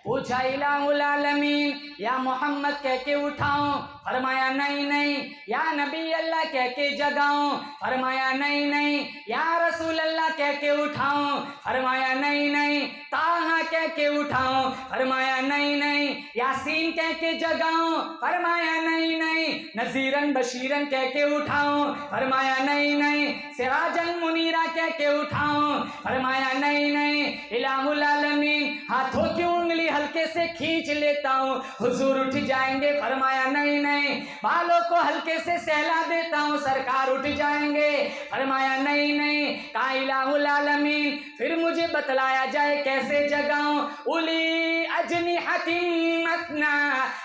पूछा इलाहुल आलमीन या मोहम्मद कह के उठाऊं, फरमाया नहीं नहीं। या नबी अल्लाह कह के जगाऊं, फरमाया नहीं नहीं। या रसूल अल्लाह कह के उठाऊं, फरमाया नहीं नहीं। ताहा कह के उठाऊं, फरमाया नहीं नहीं। यासीन कह के जगाऊं, फरमाया नहीं नहीं। नज़ीरन बशीरन कह के उठाऊं, फरमाया नहीं नहीं। सिराजन मुनीरा कह के उठाऊं, फरमाया नहीं नहीं। इलाहुल आलमीन हाथों की उंगली हल्के से खींच लेता हूँ, हुजूर उठ जाएंगे, फरमाया नहीं नहीं। बालों को हल्के से सहला देता हूँ, सरकार उठ जाएंगे, फरमाया नहीं नहीं। कहा इलाहुल आलमीन फिर मुझे बतलाया जाए कैसे जगाऊं। उली अजनिहतिन मस्ना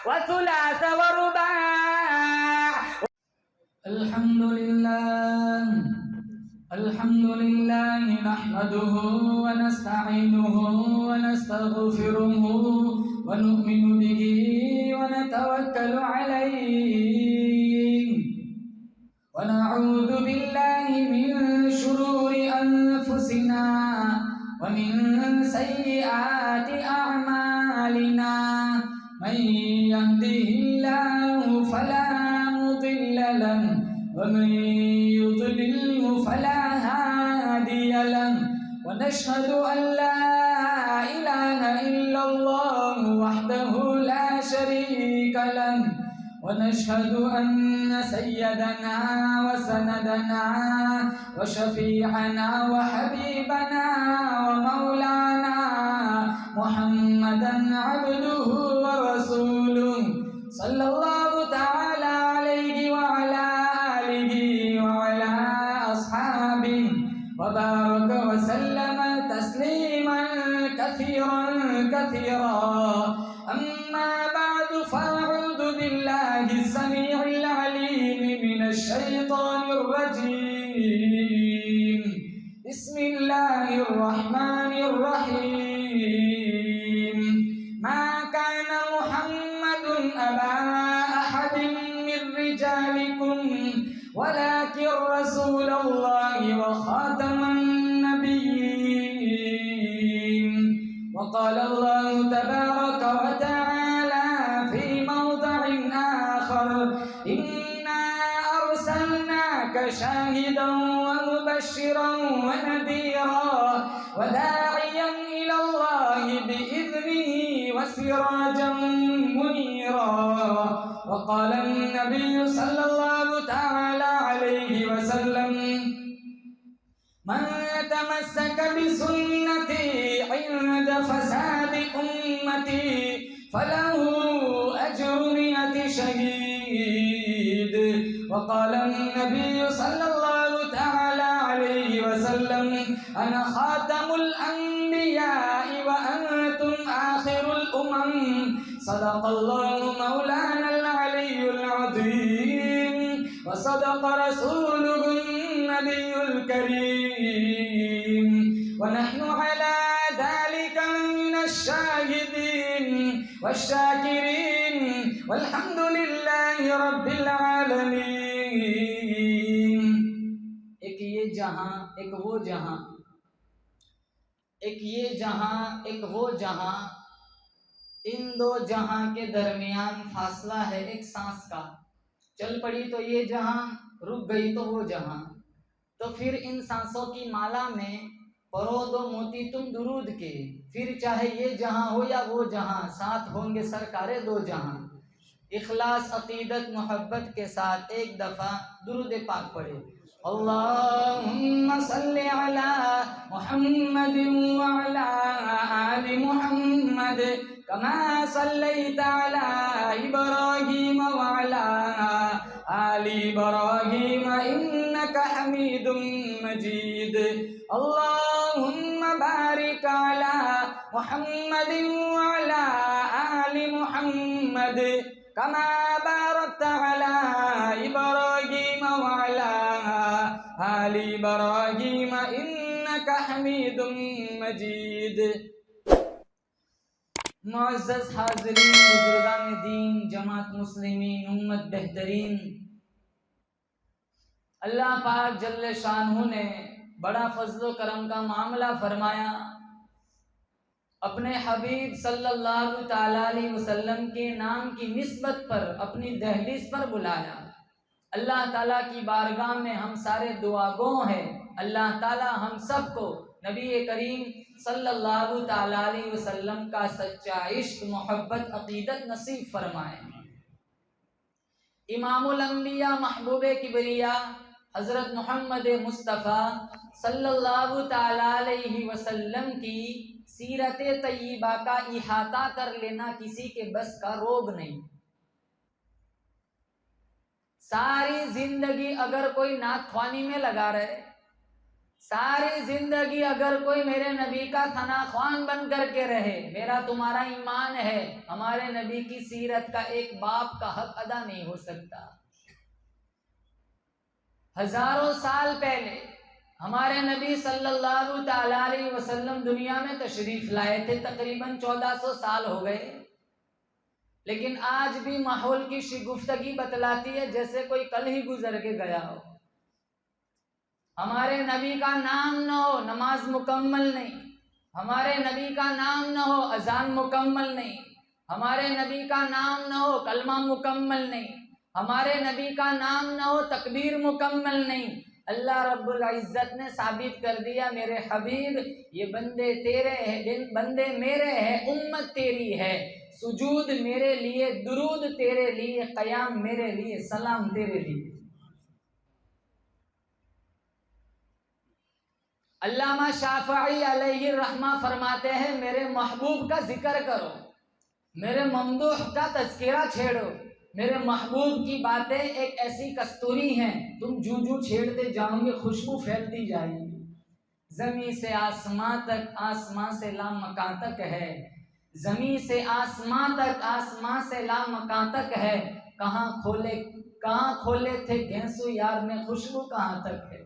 व सुलास व रुबा। अल्हम्दुलिल्लाह नहमदुहु व नस्तईनुहु व नस्तगफिरुहु व नु'मिनु बिही व नतवक्कलु अलैहि व नऊज़ु बिल्लाहि मिन शुरूरि अनफुसिना व मिन सय्यिआति अअमालिना। मन यहदिहिल्लाहु फला मुदिल्ल लहु व मन युद्लिल्हु फला हादिय लहु। व नशहदु अन ला इलाहा इल्लल्लाहु वहदहु ला शरीका लहु व नशहदु अन्न सय्यदना व सनदना व शफीअना व हबीबना व मौलाना मुहम्मदन अब्दुहु व रसूलुहु सल्लल्लाहु तआला अलैहि व अला आलिहि व अला अस्हाबिहि व बारक व सल्लम तस्लीमन कसीरन कसीरा। अम्मा बअद फ़अऊज़ु बिल्लाहि समीइल अलीम मिनश शैतानिर रजीम। बिस्मिल्लाहिर रहमानिर रहीम। मा काना मुहम्मदुन अबा अहदिन मिन रिजालिकुम वलाकिन रसूलल्लाहि व खातमन नबिय्यीन। वक़ाल अल्लाहु तबारक व तआला फी मौदिअ आखर इन्ना अरसलनाका शाहिदन व मुबश्शिरन व नदीरा व दाइयन इलल्लाहि बिइज़निहि व सिराजन मुनीरा। वक़ाल अन्नबिय्यु सल्लल्लाहु तआला अलैहि वसल्लम मन तमस्सक बिसुन्नती इंद फसादी उम्मती फलहु अज्रु मिअति शहीद। वक़ाल अन्नबिय्यु सल्लल्लाहु तआला अलैहि वसल्लम अना खातमुल अंबियाइ व अंतुम आखिरुल उमम। सदक़ल्लाहु मौलानल अलियुल अज़ीम व सदक़ रसूलुहुन नबियुल करीम व नहनु अला ज़ालिका मिनश शाहिदीन वश्शाकिरीन वल्हम्दुलिल्लाहि रब्बिल आलमीन। एक ये जहां एक वो जहां, एक ये जहां एक वो जहां, इन दो जहां के दरमियान फासला है एक सांस का। चल पड़ी तो ये जहां, रुक गई तो वो जहां। तो फिर इन सांसों की माला में परो दो मोती तुम दुरूद के, फिर चाहे ये जहां हो या वो जहां, साथ होंगे सरकारे दो जहां। इखलास अकीदत मोहब्बत के साथ एक दफ़ा दुरूद पाक पढ़े। अल्लाहुम्मा सल्ली अला मुहम्मद व अला आलि मुहम्मद कमा सल्लैता अला इब्राहीम व अला आलि इब्राहीम इन्नका हमीदुम मजीद। अल्लाहुम्मा बारिक अला मुहम्मद व अला आलि मुहम्मद कमा बारकता अला इब्राहीम व अला आलि इब्राहीम इन्नका हमीदुम मजीद। मुअज़्ज़ज़ हाज़रीन, बुजुर्गान दीन, जमात मुस्लिमीन, उम्मत बेहतरीन, अल्लाह पाक जल्ले शानहू ने बड़ा फज़्ल व करम का मामला फरमाया। अपने हबीब सल्लल्लाहु ताला अलैहि वसल्लम के नाम की निस्बत पर अपनी दहलीज पर बुलाया। अल्लाह ताला की बारगाह में हम सारे दुआगो हैं, अल्लाह ताला हम सबको नबी करीम सल्लल्लाहु ताला अलैहि वसल्लम का सच्चा इश्क, मोहब्बत, अकीदत नसीब फरमाए। इमामुल अंबिया महबूबे किबरिया हज़रत मोहम्मद मुस्तफ़ा सल्लल्लाहु ताला अलैहि वसल्लम की सीरत तय्यबा का इहाता कर लेना किसी के बस का रोग नहीं। सारी जिंदगी अगर कोई नात ख्वानी में लगा रहे, सारी जिंदगी अगर कोई मेरे नबी का थना ख्वान बन करके रहे, मेरा तुम्हारा ईमान है हमारे नबी की सीरत का एक बाप का हक अदा नहीं हो सकता। हजारों साल पहले हमारे नबी सल्लल्लाहु ताला अलैहि वसल्लम दुनिया में तशरीफ लाए थे, तकरीबन 1400 साल हो गए, लेकिन आज भी माहौल की शिगुफ्तगी बतलाती है जैसे कोई कल ही गुजर के गया हो। हमारे नबी का नाम न हो नमाज मुकम्मल नहीं, हमारे नबी का नाम न हो अजान मुकम्मल नहीं, हमारे नबी का नाम न हो कलमा मुकम्मल नहीं, हमारे नबी का नाम न हो तकबीर मुकम्मल नहीं। अल्लाह रब्बुल इज्जत ने साबित कर दिया मेरे हबीब ये बंदे तेरे हैं, बंदे मेरे हैं, उम्मत तेरी है, सुजूद मेरे लिए, दुरूद तेरे लिए, क़याम मेरे लिए, सलाम तेरे लिए। अल्लामा शाफ़ई अलैहि रहमा फरमाते हैं मेरे महबूब का जिक्र करो, मेरे ममदूह का तज़किरा छेड़ो। मेरे महबूब की बातें एक ऐसी कस्तूरी हैं, तुम जूं जूं छेड़ते जाओगे खुशबू फैलती जाएगी। ज़मीं से आसमां तक, आसमां से लामकां तक है, ज़मीं से आसमां तक, आसमां से लामकां तक है। कहाँ खोले थे गेंसू यार ने, खुशबू कहाँ तक है।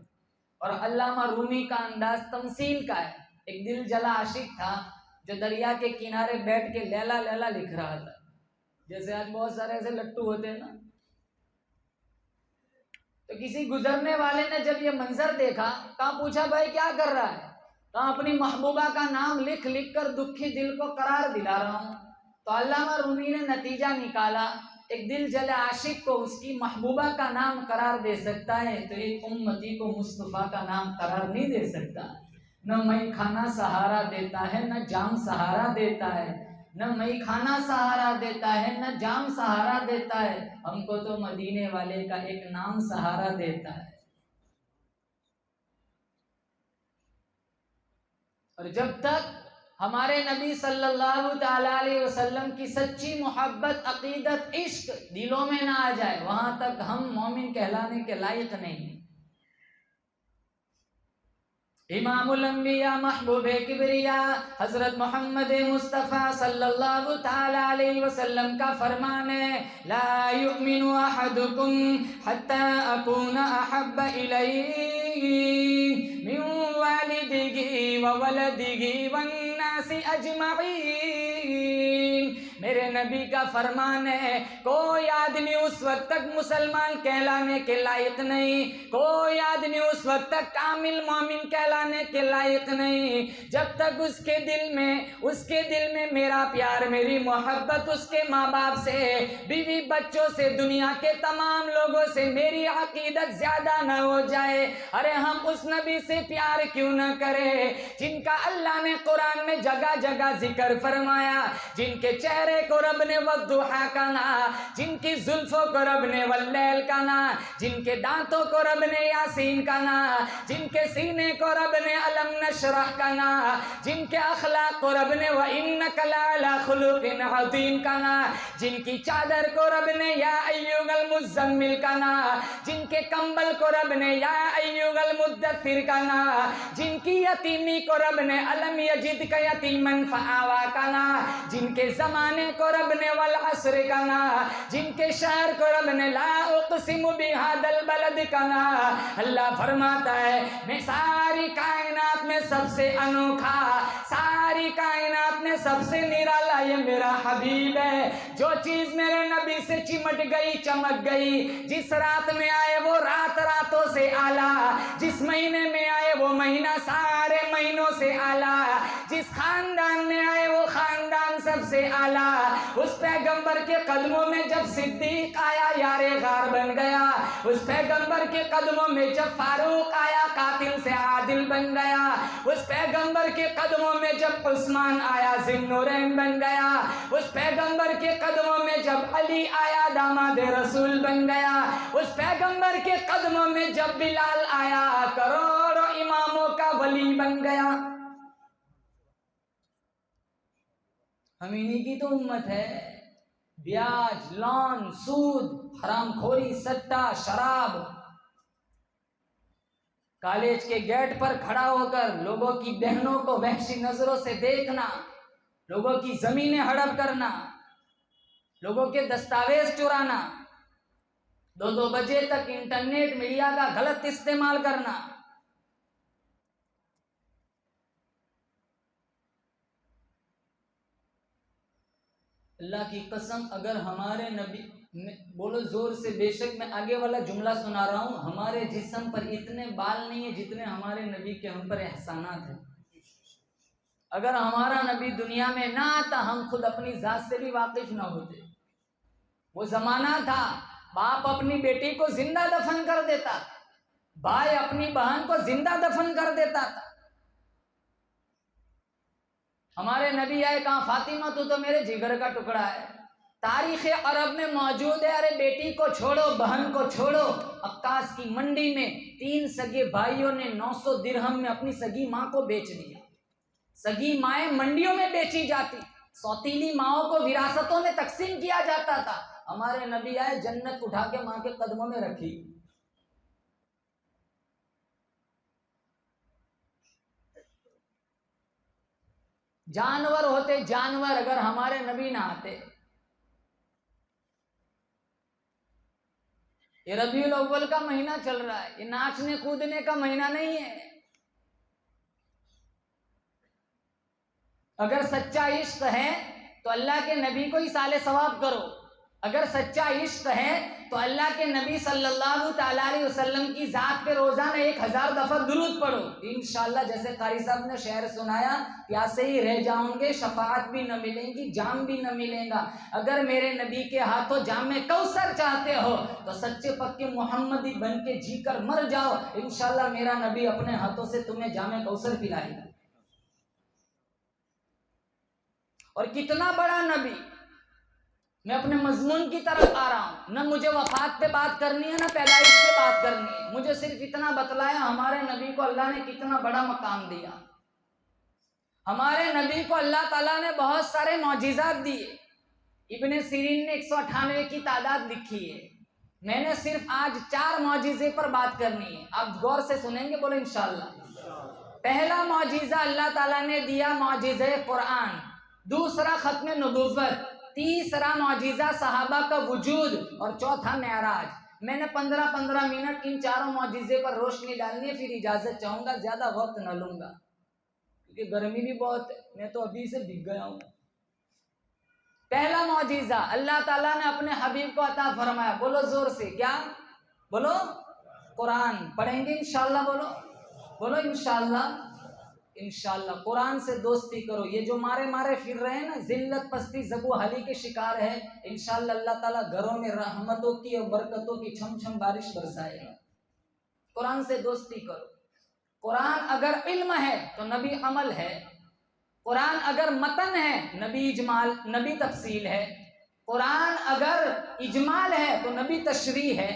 और अल्लामा रूमी का अंदाज तमसील का है। एक दिल जला आशिक था जो दरिया के किनारे बैठ के लैला लैला लिख रहा था। जैसे आज बहुत सारे ऐसे लट्टू होते हैं ना, तो किसी गुजरने वाले ने जब ये मंजर देखा, कहा पूछा भाई क्या कर रहा है, कहा अपनी महबूबा का नाम लिख लिख कर दुखी दिल को करार दिला रहा हूँ। तो अल्लामा रूमी ने नतीजा निकाला, एक दिल जले आशिक को उसकी महबूबा का नाम करार दे सकता है तो एक उम्मती को मुस्तफ़ा का नाम करार नहीं दे सकता। न मई खाना सहारा देता है, न जाम सहारा देता है, न मई खाना सहारा देता है, न जाम सहारा देता है, हमको तो मदीने वाले का एक नाम सहारा देता है। और जब तक हमारे नबी सल्लल्लाहु ताला अलैहि वसल्लम की सच्ची मोहब्बत, अकीदत, इश्क दिलों में ना आ जाए, वहां तक हम मोमिन कहलाने के लायक नहीं। इमामुल अंबिया महबूबे किबरिया हजरत मोहम्मद मुस्तफ़ा सल्लल्लाहु ताला अलैहि वसल्लम का फरमान है, ला युमिनु अहदुकुम हत्ता अकूना अहब्बा इलैहि मिन वालिदिही व वलदिही वन्नासी अजमईन। मेरे नबी का फरमान है, कोई आदमी उस वक्त तक मुसलमान कहलाने के लायक नहीं, कोई आदमी उस वक्त तक कामिल मोमिन कहलाने के लायक नहीं, जब तक उसके दिल में मेरा प्यार, मेरी मोहब्बत उसके माँ बाप से, बीवी बच्चों से, दुनिया के तमाम लोगों से मेरी अकीदत ज्यादा न हो जाए। अरे हम उस नबी से प्यार क्यों न करें जिनका अल्लाह ने कुरान में जगह जगह जिक्र फरमाया, जिनके चेहरे को रब ने वद्दुहा कहा, जिनकी जुल्फों को रब ने वल्लैल कहा, जिनके दांतों को रब ने यासीन कहा, जिनके सीने को रब ने अलम नशरह कहा, जिनके अखलाक को रब ने व इन्नका लअला खुलुकिन अज़ीम कहा, जिनकी चादर को रब ने या अय्युहल मुज़्ज़म्मिल कहा, जिनके कंबल को रब ने या अय्युहल मुद्दत्थिर कहा, जिनकी यतीमी को रब ने अलम यजिदका यतीमन फआवा कहा, जिनके ज़माने को रब ने वल अस्र कहा, जिनके शहर को रब ने ला उक़सिमु बिहादल बलद कहा। अल्लाह फरमाता है मैं सारी कायनात में सबसे अनोखा, सारी सारी कायनात में सबसे निराला ये मेरा हबीब है। जो चीज मेरे नबी से चिमट गई, चमक गई, जिस रात में आए वो रात रातों से आला, जिस महीने में आए वो महीना सारे महीनों से आला, जिस खानदान में आए वो खानदान सबसे आला। उस पैगंबर के कदमों में जब सिद्दीक आया यारे गार बन गया, उस पैगंबर के कदमों में जब फारूक आया कातिल से आदिल बन गया, उस पैगंबर के कदमों में जब उस्मान आया जिन्नूरैन बन गया, उस पैगंबर के कदमों में जब अली आया दामाद रसूल बन गया, उस पैगंबर के कदमों में जब बिलाल आया करोड़ों इमामों का वली बन गया। हम इन्हीं की तो उम्मत है। ब्याज, लोन, सूद, हरामखोरी, सट्टा, शराब, कॉलेज के गेट पर खड़ा होकर लोगों की बहनों को वहशी नजरों से देखना, लोगों की जमीनें हड़प करना, लोगों के दस्तावेज चुराना, 2-2 बजे तक इंटरनेट मीडिया का गलत इस्तेमाल करना। अल्लाह की कसम, अगर हमारे नबी, बोलो जोर से, बेशक मैं आगे वाला जुमला सुना रहा हूं, हमारे जिस्म पर इतने बाल नहीं है जितने हमारे नबी के हम पर एहसानात हैं। अगर हमारा नबी दुनिया में ना आता, हम खुद अपनी जात से भी वाकिफ ना होते। वो जमाना था बाप अपनी बेटी को जिंदा दफन कर देता, भाई अपनी बहन को जिंदा दफन कर देता था। हमारे नबी आए, कहा फातिमा तू तो मेरे जिगर का टुकड़ा है। तारीख अरब में मौजूद है, अरे बेटी को छोड़ो, बहन को छोड़ो, अक्कास की मंडी में 3 सगे भाइयों ने 900 दिरहम में अपनी सगी माँ को बेच दिया। सगी माएँ मंडियों में बेची जाती, सौतीली माओं को विरासतों में तकसीम किया जाता था। हमारे नबी आए, जन्नत उठा के माँ के कदमों में रखी। जानवर होते जानवर, अगर हमारे नबी ना आते। ये रबीउल अव्वल का महीना चल रहा है, ये नाचने कूदने का महीना नहीं है। अगर सच्चा इश्क है तो अल्लाह के नबी को ही साले सवाब करो। अगर सच्चा इश्क है तो अल्लाह के नबी सल्लल्लाहु तआला अलैहि वसल्लम की जात पे रोजाना 1000 दफा दुरूद पढ़ो। इंशाअल्लाह, जैसे कारी साहब ने शेर सुनाया, प्यासे ही रह जाओगे, शफाअत भी न मिलेगी, जाम भी न मिलेगा। अगर मेरे नबी के हाथों जाम में कौसर चाहते हो तो सच्चे पक्के मोहम्मदी बन के जी कर मर जाओ। इंशाअल्लाह मेरा नबी अपने हाथों से तुम्हें जाम कौसर पिलाएगा। और कितना बड़ा नबी। मैं अपने मजमून की तरफ आ रहा हूं, न मुझे वफात पे बात करनी है, न पैदाइश पे बात करनी है। मुझे सिर्फ इतना बतलाया, हमारे नबी को अल्लाह ने कितना बड़ा मकाम दिया। हमारे नबी को अल्लाह ताला ने बहुत सारे मौजिज़ात दिए। इब्ने सीरीन ने 198 की तादाद लिखी है। मैंने सिर्फ आज 4 मौजिज़े पर बात करनी है। आप गौर से सुनेंगे, बोलो इंशाअल्लाह। पहला मौजिज़ा अल्लाह ताला ने दिया मौजिज़े कुरान, दूसरा खत्म नबुव्वत, तीसरा मौजिज़ा सहाबा का वजूद और चौथा मेराज। मैंने 15-15 मिनट इन चारों मौजिज़े पर रोशनी डालनी है, फिर इजाज़त चाहूँगा, ज़्यादा वक्त न लूँगा क्योंकि गर्मी भी बहुत है, मैं तो अभी से भीग गया हूँ। पहला मौजिज़ा अल्लाह ताला ने अपने हबीब को अता फरमाया, बोलो जोर से, क्या बोलो? कुरान पढ़ेंगे इंशाअल्लाह, बोलो बोलो इंशाअल्लाह। इंशाअल्लाह कुरान से दोस्ती करो। ये जो मारे फिर रहे हैं ना, जिल्लत पस्ती जबू हाली के शिकार है, इंशाअल्लाह अल्लाह ताला घरों में रहमतों की और बरकतों की छम बारिश बरसाएगा। कुरान से दोस्ती करो। कुरान अगर इल्म है तो नबी अमल है। कुरान अगर मतन है, नबी इजमाल, नबी तफसील है। कुरान अगर इजमाल है तो नबी तशरीह है।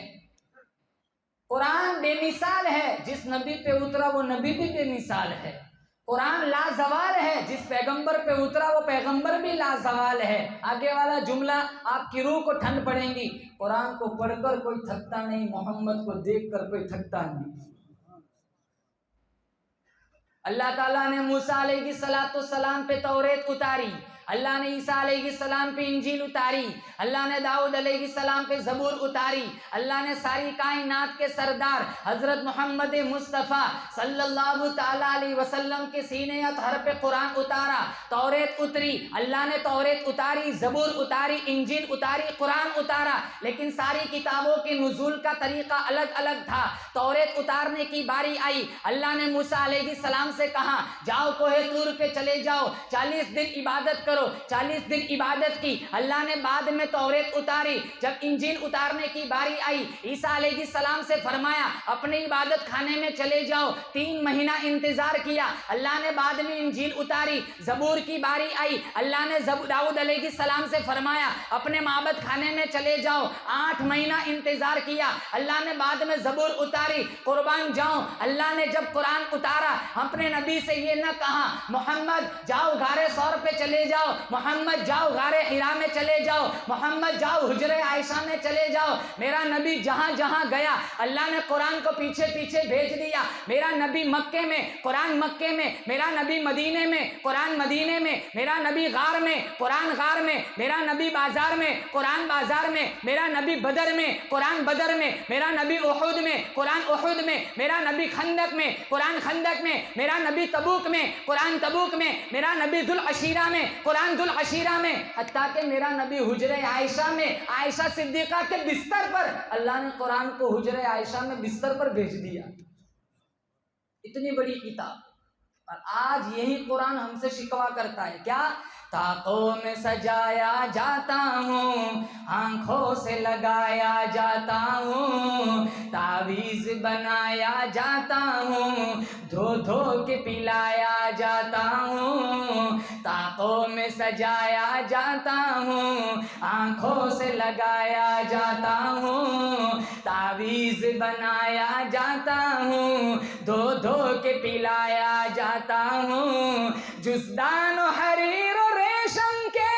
कुरान बेमिसाल है, जिस नबी पे उतरा वो नबी भी बेमिसाल है। कुरान लाजवाल है, जिस पैगंबर पे उतरा वो पैगंबर भी लाजवाल है। आगे वाला जुमला आपकी रूह को ठंड पड़ेगी। कुरान को पढ़कर कोई थकता नहीं, मोहम्मद को देखकर कोई थकता नहीं। अल्लाह ताला ने मूसा अलैहिस्सलातु सलाम पे तौरेत उतारी, अल्लाह ने ईसा अलैहिस्सलाम पे इंजील उतारी, अल्लाह ने दाऊद अलैहिस्सलाम पे ज़बूर उतारी, अल्लाह ने सारी कायनात के सरदार हज़रत मोहम्मद मुस्तफ़ा सल्लल्लाहु ताला अलैहि वसल्लम के सीने अतहर पे कुरान उतारा, तौरेत उतरी, अल्लाह ने तौरेत उतारी, ज़बूर उतारी, इंजील उतारी, कुरान उतारा। लेकिन सारी किताबों के नुज़ूल का तरीका अलग अलग था। तौरेत उतारने की बारी आई, अल्लाह ने मूसा अलैहिस्सलाम से कहा जाओ कोहे तूर पे चले जाओ, 40 दिन इबादत करो। 40 दिन इबादत की, अल्लाह ने बाद में तौरेत उतारी। जब इंजील उतारने की बारी आई, ईसा अलैहिस्सलाम से फरमाया अपने इबादत खाने में चले जाओ। 3 महीना इंतजार किया, अल्लाह ने बाद में इंजील उतारी। ज़बूर की बारी आई, अल्लाह ने दाऊद अलैहिस्सलाम से फरमाया अपने माबद खाने में चले जाओ। 8 महीना इंतजार किया, अल्लाह ने बाद में ज़बूर उतारी। कुर्बान जाऊं, अल्लाह ने जब कुरान उतारा अपने नबी से ये न कहा मोहम्मद जाओ गारे सौर पे चले जाओ, मोहम्मद जाओ गारे हिरा में चले जाओ, मोहम्मद जाओ हुजरे आयशा में चले जाओ। मेरा नबी जहां जहां गया अल्लाह ने कुरान को पीछे पीछे भेज दिया। मेरा नबी मक्के में कुरान मक्के में, मेरा नबी मदीने में कुरान मदीने में, मेरा नबी गार में कुरान गार में, मेरा नबी बाजार में कुरान बाजार में, मेरा नबी बदर में कुरान बदर में, मेरा नबी उहुद में कुरान उहुद में, मेरा नबी खंदक में कुरान खंदक में, मेरा नबी तबूक में कुरान तबूक में, मेरा नबी दुल अशीरा में कुरान दुल अशीरा में, हत्ता कि मेरा नबी हुजरे आयशा में आयशा सिद्दीका के बिस्तर पर अल्लाह ने कुरान को हुजरे आयशा में बिस्तर पर भेज दिया। इतनी बड़ी किताब, और आज यही कुरान हमसे शिकवा करता है क्या? ताकों में सजाया जाता हूँ, आँखों से लगाया जाता हूँ, तावीज़ बनाया जाता हूँ, धो धो के पिलाया जाता हूँ। ताकों में सजाया जाता हूँ, आँखों से लगाया जाता हूँ, तावीज़ बनाया जाता हूँ, धो धो के पिलाया जाता हूँ। जुज़दान हरीर रेशम के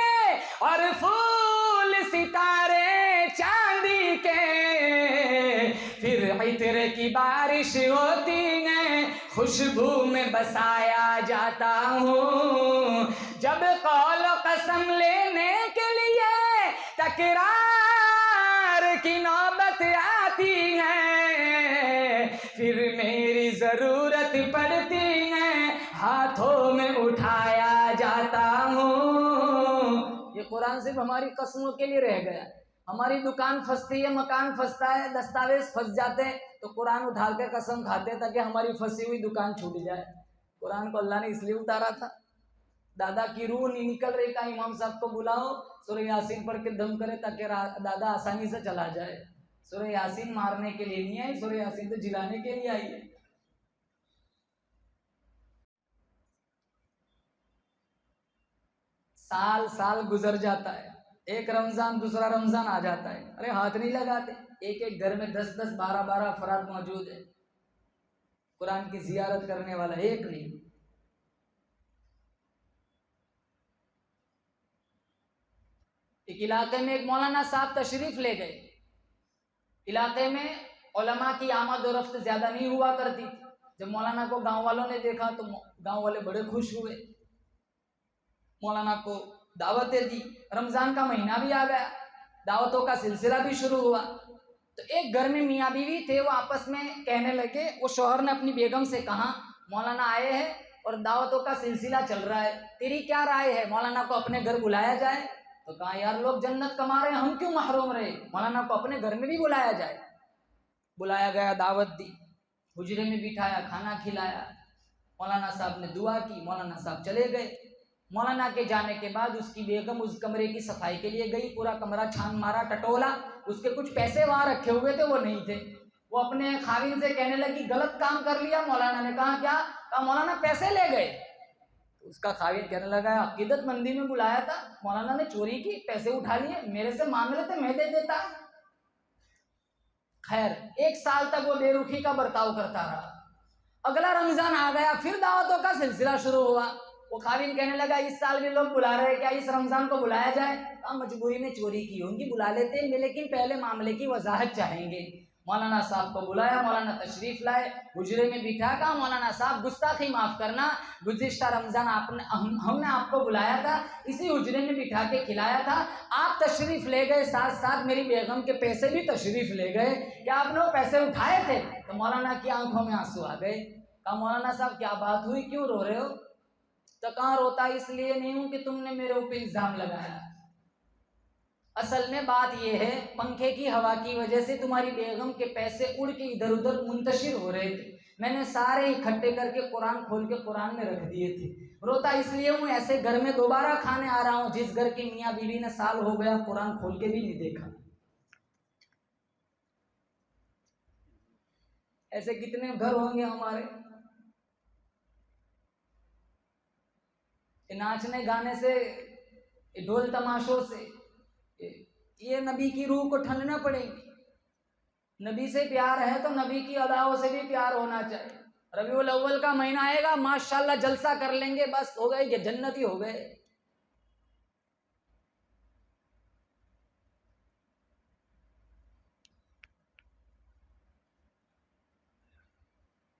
और फूल सितारे चांदी के, फिर इत्र की बारिश होती है, खुशबू में बसाया जाता हूँ। जब कौल कसम लेने के लिए तकरार की नौबत आती है, फिर मेरी ज़रूरत पड़ती है, हाथों में उठाया जाता हूँ। ये कुरान सिर्फ हमारी कसमों के लिए रह गया। हमारी दुकान फंसती है, मकान फंसता है, दस्तावेज फंस जाते हैं तो कुरान उठा के कसम खाते हैं ताकि हमारी फंसी हुई दुकान छूट जाए। कुरान को अल्लाह ने इसलिए उतारा था। दादा की रूह नहीं निकल रही का इमाम साहब को बुलाओ, सूरह यासीन पढ़ के दम करे ताकि दादा आसानी से चला जाए। सूरह यासीन मारने के लिए नहीं आई, सूरह यासीन तो जिलाने के लिए आई है। साल साल गुजर जाता है, एक रमजान दूसरा रमजान आ जाता है, अरे हाथ नहीं लगाते। एक एक घर में 10-10 12-12 अफराद मौजूद है, कुरान की जियारत करने वाला एक नहीं। एक इलाके में एक मौलाना साहब तशरीफ ले गए। इलाके में उलमा की आमद और रफ्त ज्यादा नहीं हुआ करती थी। जब मौलाना को गांव वालों ने देखा तो गांव वाले बड़े खुश हुए, मौलाना को दावतें दी। रमजान का महीना भी आ गया, दावतों का सिलसिला भी शुरू हुआ। तो एक घर में मियाँ बीवी थे, वो आपस में कहने लगे, वो शौहर ने अपनी बेगम से कहा मौलाना आए हैं और दावतों का सिलसिला चल रहा है, तेरी क्या राय है, मौलाना को अपने घर बुलाया जाए? तो कहा यार लोग जन्नत कमा रहे हैं, हम क्यों महरूम रहे, मौलाना को अपने घर में भी बुलाया जाए। बुलाया गया, दावत दी, हुजरे में बिठाया, खाना खिलाया। मौलाना साहब ने दुआ की, मौलाना साहब चले गए। मौलाना के जाने के बाद उसकी बेगम उस कमरे की सफाई के लिए गई, पूरा कमरा छान मारा, टटोला। उसके कुछ पैसे वहां रखे हुए थे, वो नहीं थे। वो अपने खाविन से कहने लगी गलत काम कर लिया। मौलाना ने कहा क्या? कहा मौलाना पैसे ले गए। उसका खाविन कहने लगा अकीदतमंदी में बुलाया था, मौलाना ने चोरी की, पैसे उठा लिए, मेरे से मांग रहे थे, मैं दे देता। खैर 1 साल तक वो बेरुखी का बर्ताव करता रहा। अगला रमजान आ गया, फिर दावतों का सिलसिला शुरू हुआ। वो खाविन कहने लगा इस साल भी लोग बुला रहे हैं, क्या इस रमजान को बुलाया जाए? मजबूरी में चोरी की होंगी, बुला लेते हैं, लेकिन पहले मामले की वजाहत चाहेंगे। मौलाना साहब को बुलाया, मौलाना तशरीफ लाए, हुजरे में बिठा कहा मौलाना साहब गुस्ताखी माफ़ करना, गुज़िश्ता रमज़ान हमने आपको बुलाया था, इसी हुजरे में बिठा के खिलाया था, आप तशरीफ़ ले गए, साथ साथ मेरी बेगम के पैसे भी तशरीफ़ ले गए, क्या आपने वो पैसे उठाए थे? तो मौलाना की आंखों में आंसू आ गए। कहा मौलाना साहब क्या बात हुई, क्यों रो रहे हो? तो कहाँ रोता इसलिए नहीं हूँ कि तुमने मेरे ऊपर इल्ज़ाम लगाया, असल में बात यह है पंखे की हवा की वजह से तुम्हारी बेगम के पैसे उड़ के इधर उधर मुंतशिर हो रहे थे, मैंने सारे इकट्ठे करके कुरान खोल के कुरान में रख दिए थे। रोता इसलिए हूँ ऐसे घर में दोबारा खाने आ रहा हूँ जिस घर की मियाँ बीवी ने साल हो गया कुरान खोल के भी नहीं देखा। ऐसे कितने घर होंगे हमारे। नाचने गाने से, ढोल तमाशों से ये नबी की रूह को ठंडना पड़ेगी। नबी से प्यार है तो नबी की अदाओं से भी प्यार होना चाहिए। रबीउल अव्वल का महीना आएगा माशाल्लाह जलसा कर लेंगे, बस हो गए, ये जन्नती हो गए।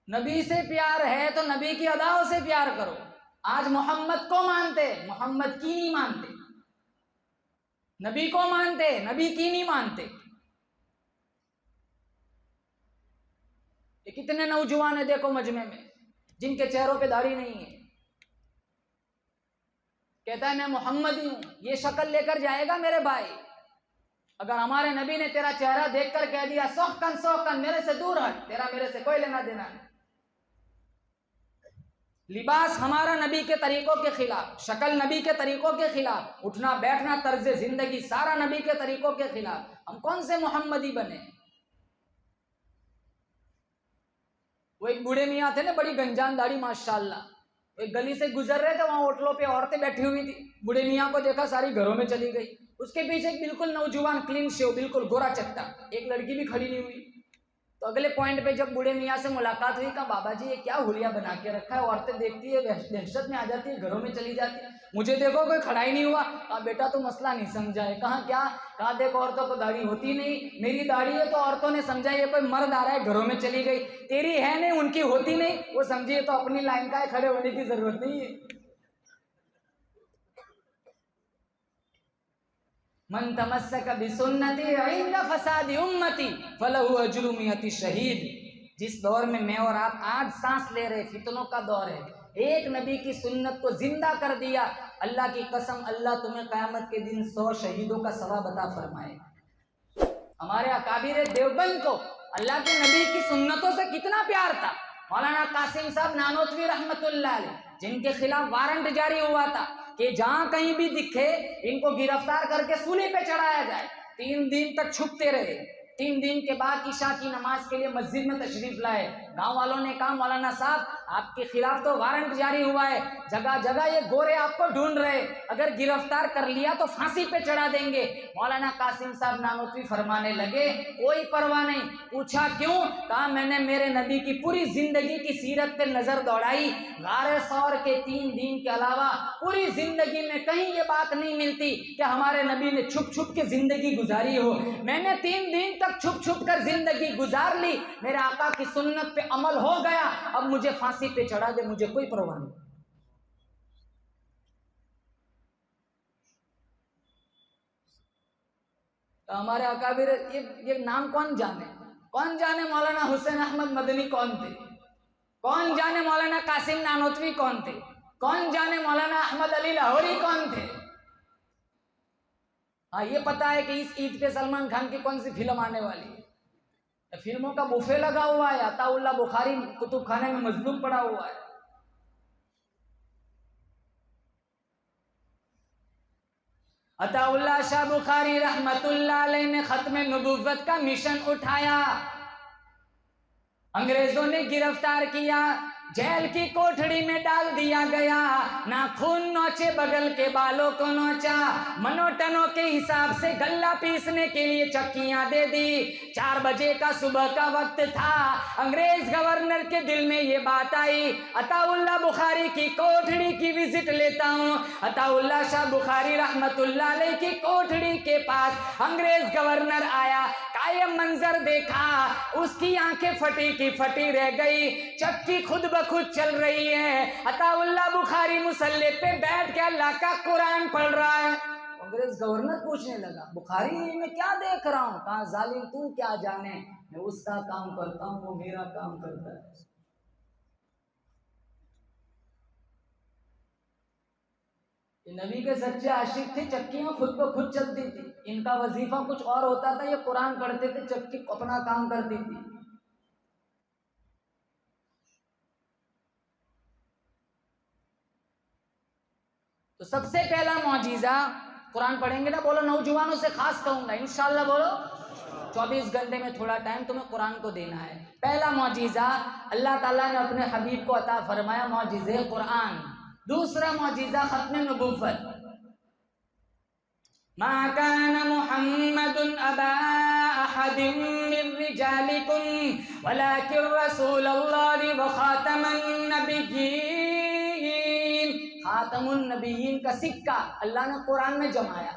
नबी से प्यार है तो नबी की अदाओं से प्यार करो। आज मोहम्मद को मानते, मोहम्मद की नहीं मानते, नबी को मानते, नबी की नहीं मानते। ये कितने नौजवान है देखो मजमे में जिनके चेहरों पे दाढ़ी नहीं है, कहता है मैं मोहम्मदी हूं, ये शक्ल लेकर जाएगा मेरे भाई। अगर हमारे नबी ने तेरा चेहरा देखकर कह दिया सोहकन मेरे से दूर हट, तेरा मेरे से कोई लेना देना नहीं। लिबास हमारा नबी के तरीकों के खिलाफ, शक्ल नबी के तरीकों के खिलाफ, उठना बैठना तर्ज जिंदगी सारा नबी के तरीकों के खिलाफ, हम कौन से मोहम्मदी बने। वो एक बूढ़े मियाँ थे ना, बड़ी गंजान दाढ़ी माशाल्लाह, एक गली से गुजर रहे थे, वहां होटलों पे औरतें बैठी हुई थी, बूढ़े मियाँ को देखा सारी घरों में चली गई। उसके पीछे एक बिल्कुल नौजवान क्लीन शेव, बिल्कुल गोरा चट्टा, एक लड़की भी खड़ी नहीं हुई। तो अगले पॉइंट पे जब बूढ़े मियाँ से मुलाकात हुई, कहा बाबा जी ये क्या हुलिया बना के रखा है, औरतें देखती है दहशत में आ जाती है, घरों में चली जाती है, मुझे देखो कोई खड़ा ही नहीं हुआ। कहा बेटा तो मसला नहीं समझा है। कहा क्या? कहा देखो औरतों को दाढ़ी होती नहीं, मेरी दाढ़ी है तो औरतों ने समझा ये कोई मर्द आ रहा है घरों में चली गई, तेरी है नहीं उनकी होती नहीं, वो समझिए तो अपनी लाइन का है, खड़े होने की जरूरत नहीं है। मन तमस्सक बिसुन्नती इंद फसादी उम्मती फलहु अज्रु मियति शहीद। जिस दौर में मैं और आप आज सांस ले रहे, फितनों का दौर है, एक नबी की सुन्नत को जिंदा कर दिया, अल्लाह की कसम अल्लाह तुम्हें क़यामत के दिन 100 शहीदों का सवाब अता फरमाए। हमारे अकाबिर देवबंद को अल्लाह के नबी की सुन्नतों से कितना प्यार था। मौलाना कासिम साहब नानोतवी रहमतुल्लाह अलैह, जिनके खिलाफ वारंट जारी हुआ था कि जहां कहीं भी दिखे इनको गिरफ्तार करके सूली पे चढ़ाया जाए, 3 दिन तक छुपते रहे। 3 दिन के बाद ईशा की नमाज के लिए मस्जिद में तशरीफ लाए। गांव वालों ने कहा मौलाना साहब आपके खिलाफ तो वारंट जारी हुआ है, जगह जगह ये गोरे आपको ढूंढ रहे, अगर गिरफ्तार कर लिया तो फांसी पे चढ़ा देंगे। मौलाना कासिम साहब नानोतवी फरमाने लगे कोई परवाह नहीं। पूछा क्यों? कहा मैंने मेरे नबी की पूरी जिंदगी की सीरत पे नजर दौड़ाई, गारे सौर के 3 दिन के अलावा पूरी जिंदगी में कहीं ये बात नहीं मिलती कि हमारे नबी ने छुप छुप के जिंदगी गुजारी हो। मैंने 3 दिन तक छुप छुप कर जिंदगी गुजार ली, मेरे आका की सुन्नत पे अमल हो गया, अब मुझे फांसी पे चढ़ा दे, मुझे कोई परवाह नहीं। तो हमारे अकाबिर ये नाम कौन जाने मौलाना हुसैन अहमद मदनी कौन थे, कौन जाने मौलाना कासिम नानोतवी कौन थे, कौन जाने मौलाना अहमद अली लाहौरी कौन थे। हाँ ये पता है कि इस ईद पे सलमान खान की कौन सी फिल्म आने वाली है, फिल्मों का बुफे लगा हुआ है, अताउल्लाह बुखारी कुतुब खाने में मजलूम पड़ा हुआ है। अताउल्लाह शाह बुखारी रहमतुल्लाह अलैह ने खत्म नबुव्वत का मिशन उठाया, अंग्रेजों ने गिरफ्तार किया, जेल की कोठड़ी में डाल दिया गया, ना खून नोचे बगल के बालों को नोचा, मनोटनों के हिसाब से गल्ला पीसने के लिए चक्कियां दे दी। 4 बजे का सुबह का वक्त था। अंग्रेज गवर्नर के दिल में ये बात आई, अताउल्लाह बुखारी की कोठड़ी की विजिट लेता हूँ। अताउल्लाह शाह बुखारी रहमतुल्लाह अलैह की कोठड़ी के पास अंग्रेज गवर्नर आया। कायम मंजर देखा, उसकी आंखें फटी की फटी रह गई, चक्की खुद ब खुद चल रही है। अताउल्लाह बुखारी मुसल्ले पे बैठ के अल्लाह का कुरान पढ़ रहा है। अंग्रेज गवर्नर पूछने लगा, बुखारी में क्या देख रहा हूँ? कहा, जालिम तू क्या जाने, मैं उसका काम करता हूँ, वो मेरा काम करता है। नबी के सच्चे आशिक थे, चक्कियां खुद ब खुद चलती थी। इनका वजीफा कुछ और होता था, ये कुरान पढ़ते थे, चक्की अपना काम करती थी। तो सबसे पहला मौजीजा कुरान पढ़ेंगे ना, बोलो नौजवानों से खास कहूंगा इंशाल्लाह, बोलो 24 घंटे में थोड़ा टाइम तुम्हें कुरान को देना है। पहला मौजीजा अल्लाह ताला ने अपने हबीब को अता फरमाया, मौजिज़े कुरान। दूसरा मौजिज़ा खत्म नबुव्वत। मा काना मुहम्मदुन अबा अहदिन मिन रिजालिकुम वलाकिन रसूलुल्लाहि व खातमन नबिय्यीन। खातमुन नबिय्यीन का सिक्का अल्लाह ने कुरान में जमाया।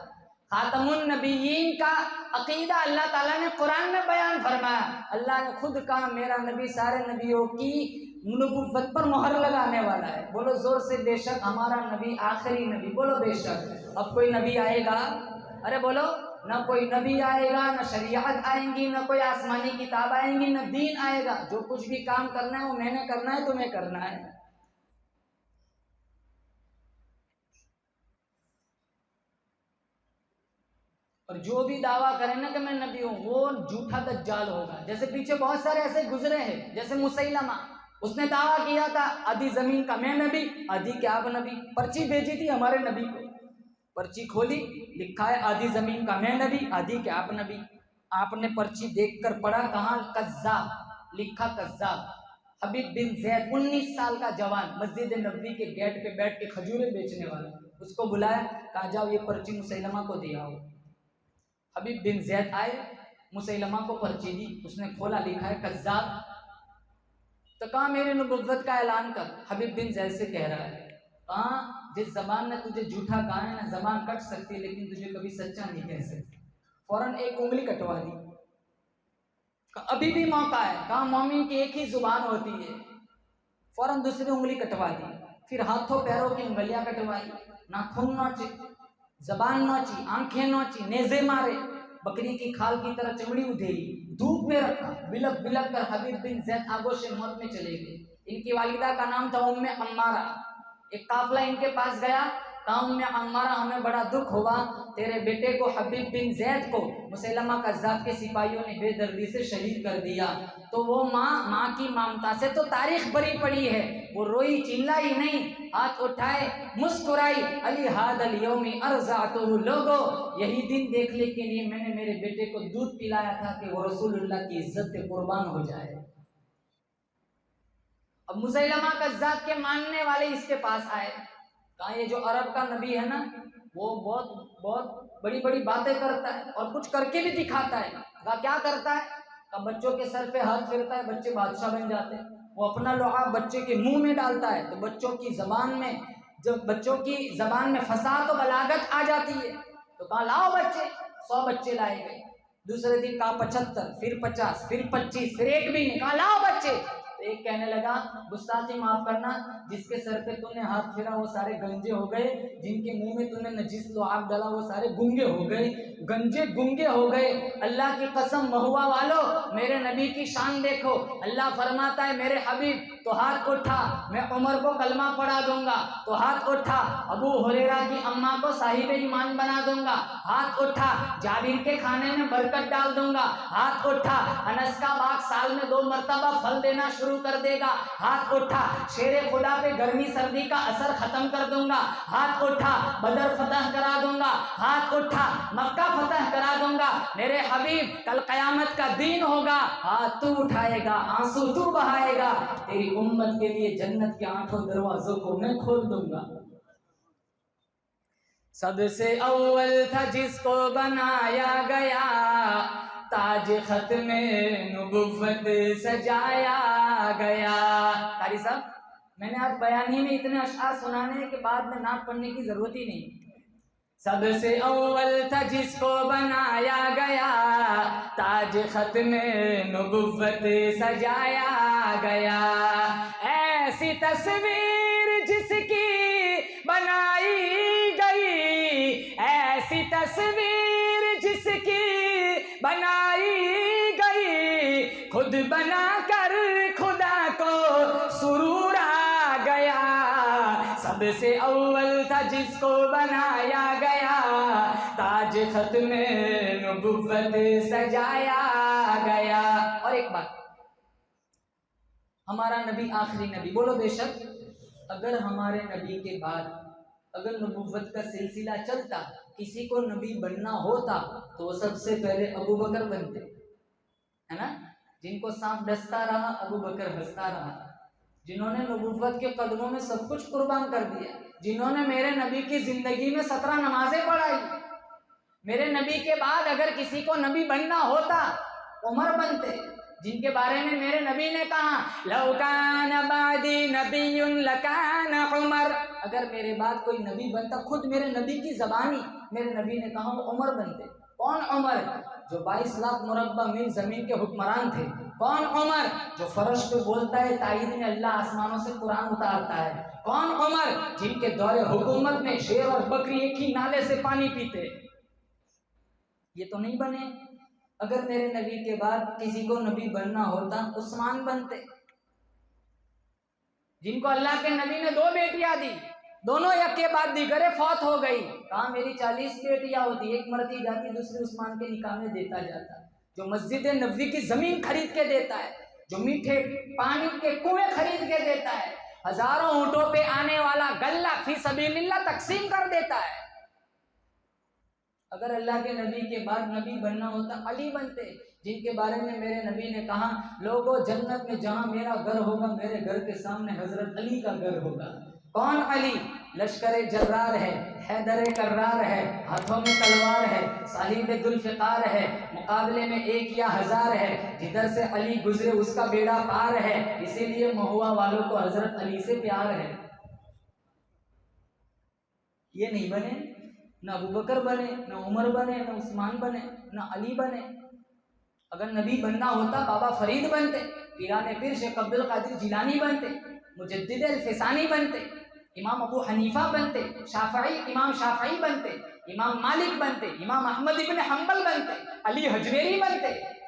खातमुन नबिय्यीन का अकीदा अल्लाह ताला ने कुरान में बयान फरमाया। अल्लाह ने खुद कहा, मेरा नबी सारे नबियों की नबुव्वत पर मोहर लगाने वाला है। बोलो जोर से, बेशक हमारा नबी आखिरी नबी। बोलो बेशक। अब कोई नबी आएगा, अरे बोलो, ना कोई नबी आएगा, ना शरीयत आएंगी, ना कोई आसमानी किताब आएंगी, ना दीन आएगा। जो कुछ भी काम करना है वो मैंने करना है, तुम्हें करना है। और जो भी दावा करे ना कि मैं नबी हूं, वो झूठा दज्जाल होगा। जैसे पीछे बहुत सारे ऐसे गुजरे हैं, जैसे मुसैलमा, उसने दावा किया था आधी जमीन का मैं नबी, आधी क्या आप नबी। पर्ची भेजी थी हमारे नबी को, पर्ची खोली, लिखा है आधी जमीन का मैं नबी, आधी क्या आप नबी। आपने पर्ची देखकर पढ़ा, कहाँ कज़्ज़ाब, लिखा कज़्ज़ाब। हबीब बिन ज़ैद 19 साल का जवान, मस्जिद नबवी के गेट पे बैठ के खजूरें बेचने वाला, उसको बुलाया, कहा जाओ ये पर्ची मुसैलमा को दिया हो। हबीब बिन ज़ैद आए, मुसैलमा को पर्ची दी, उसने खोला, लिखा है कज़्ज़ाब। तो कहा मेरे नबुव्वत का ऐलान कर। हबीब बिन ज़ैद से कह रहा है, कहा जिस जबान ने तुझे झूठा कहा है ना, जबान कट सकती है लेकिन तुझे कभी सच्चा नहीं कह सकती। फौरन एक उंगली कटवा दी। अभी भी मौका है, कहा मोमिन की एक ही जुबान होती है। फौरन दूसरी उंगली कटवा दी। फिर हाथों पैरों की उंगलियां कटवाई, नाखून नोचे, जबान नोची, आंखें नोची, नेज़े मारे, बकरी की खाल की तरह चमड़ी उधेरी, धूप में रखा, बिलक बिलक कर हबीब बिन ज़ैद आगोश मौत में चले गए। इनकी वालिदा का नाम था उम्मे अम्मारा। एक काफिला इनके पास गया, कहा उम्मे अम्मारा हमें बड़ा दुख हुआ, तेरे बेटे को हबीब बिन ज़ैद को मुसैलमा कज़्ज़ाब के सिपाहियों ने बेदर्दी से शहीद कर दिया। तो वो माँ की ममता से तो तारीख भरी पड़ी है, वो रोई चिल्लाई नहीं, हाथ उठाए मुस्कुराई, अली हादल यौमी अर्ज़अतुहु, लोगो यही दिन देखने के लिए मैंने मेरे बेटे को दूध पिलाया था कि वो रसूलुल्लाह की इज्जत पे कुर्बान हो जाए। अब मुसैलमा कज़्ज़ाब के मानने वाले इसके पास आए, कहा ये जो अरब का नबी है ना, वो बहुत बहुत बड़ी बड़ी बातें करता है और कुछ करके भी दिखाता है। कहा क्या करता है? कहा बच्चों के सर पे हाथ फेरता है, बच्चे बादशाह बन जाते हैं। वो अपना लुआब बच्चे के मुंह में डालता है तो बच्चों की जबान में, जब बच्चों की जबान में फसाद और बलागत आ जाती है। तो कहा लाओ बच्चे, 100 बच्चे लाए गए। दूसरे दिन कहा 75, फिर 50, फिर 25, फिर एक भी नहीं, कहा लाओ बच्चे। तो एक कहने लगा, गुस्ताखी माफ करना, जिसके सर पे तूने हाथ फेरा वो सारे गंजे हो गए, जिनके मुंह में तूने नजीस लुआब डाला वो सारे गुंगे हो गए, गंजे गुंगे हो गए। अल्लाह की कसम महुआ वालों, मेरे नबी की शान देखो। अल्लाह फरमाता है मेरे हबीब तो हाथ उठा, मैं उमर को कलमा पढ़ा दूंगा, तो हाथ उठा, अबू हुरैरा की अम्मा को साहिब ईमान बना दूंगा, हाथ उठा, जाबिर के खाने में बरकत डाल दूंगा, हाथ उठा, अनस का बाग साल में 2 मरतबा फल देना शुरू कर देगा, हाथ उठा, शेरे खुदा पे गर्मी सर्दी का असर खत्म कर दूंगा, हाथ उठा, बदर फतह करा दूंगा, हाथ उठा, मक्का फतह करा दूंगा। मेरे हबीब कल कयामत का दिन होगा, हाथ तू उठाएगा, आंसू तू बहाएगा, तेरी उम्मत के लिए जन्नत के 8 दरवाजों को मैं खोल दूंगा। सबसे अव्वल था जिसको बनाया गया, ताज खत्म नबुव्वत सजाया गया। कारी साहब, मैंने आज बयानी में इतने अशआर सुनाने के बाद में नात पढ़ने की जरूरत ही नहीं। सबसे अव्वल था जिसको बनाया गया, ताज खत्म नबुव्वत सजाया गया। ऐसी तस्वीर जिसकी बनाई गई, ऐसी तस्वीर जिसकी बनाई गई, खुद बनाकर खुदा को सुरूर आ गया। सबसे अव्वल था जिसको बनाया गया, ताज खत्म नबुव्वत सजाया गया। और एक बात, हमारा नबी आखिरी नबी, बोलो बेशक। अगर हमारे नबी के बाद अगर नबुव्वत का सिलसिला चलता, किसी को नबी बनना होता तो सबसे पहले अबू बकर बनते, है ना। जिनको सांप डसता रहा अबू बकर हंसता रहा, जिन्होंने नबुव्वत के कदमों में सब कुछ कुर्बान कर दिया, जिन्होंने मेरे नबी की जिंदगी में 17 नमाजें पढ़ाई। मेरे नबी के बाद अगर किसी को नबी बनना होता उमर बनते, जिनके बारे में मेरे नबी ने कहा लौ कान बादी नबियुन लकान उमर। अगर मेरे बाद कोई नबी बनता, खुद मेरे नबी की ज़बानी मेरे नबी ने कहा वो उमर बनते। कौन उमर? जो 22 लाख मुरब्बा मील जमीन के हुक्मरान थे। कौन उमर? जो फर्श पे बोलता है ताईद में अल्लाह आसमानों से कुरान उतारता है। कौन उमर? जिनके दौरे हुकूमत में शेर और बकरी एक ही नाले से पानी पीते। ये तो नहीं बने। अगर मेरे नबी के बाद किसी को नबी बनना होता उस्मान बनते, जिनको अल्लाह के नबी ने 2 बेटियां दी, दोनों एक के बाद दीगरे फौत हो गई। कहा मेरी 40 बेटियां होती, एक मरती जाती दूसरी उस्मान के निकाह में देता जाता। जो मस्जिद नबवी की जमीन खरीद के देता है, जो मीठे पानी के कुएं खरीद के देता है, हजारों ऊंटों पे आने वाला गल्ला फी सबीलिल्लाह तकसीम कर देता है। अगर अल्लाह के नबी के बाद नबी बनना होता अली बनते, जिनके बारे में मेरे नबी ने कहा लोगों जन्नत में जहां मेरा घर होगा, मेरे घर के सामने हजरत अली का घर होगा। कौन अली? लश्कर जर्रार है, हैदर कर्रार है, हाथों में तलवार है, साहिब जुल्फ़िकार है, मुकाबले में 1 या 1000 है। जिधर से अली गुजरे उसका बेड़ा पार है, इसीलिए महुआ वालों को हजरत अली से प्यार है। ये नहीं बने, ना अबू बकर बने, ना उमर बने, ना उस्मान बने, ना अली बने। अगर नबी बनना होता बाबा फरीद बनते, पीराने पीर शेख अब्दुल कादिर जिलानी बनते, मुजद्दिद अल-फिसानी बनते, इमाम अबू हनीफा बनते, इमाम शाफई बनते, इमाम मालिक बनते, इमाम अहमद इब्न हंबल बनते, अली हजवेरी बनते।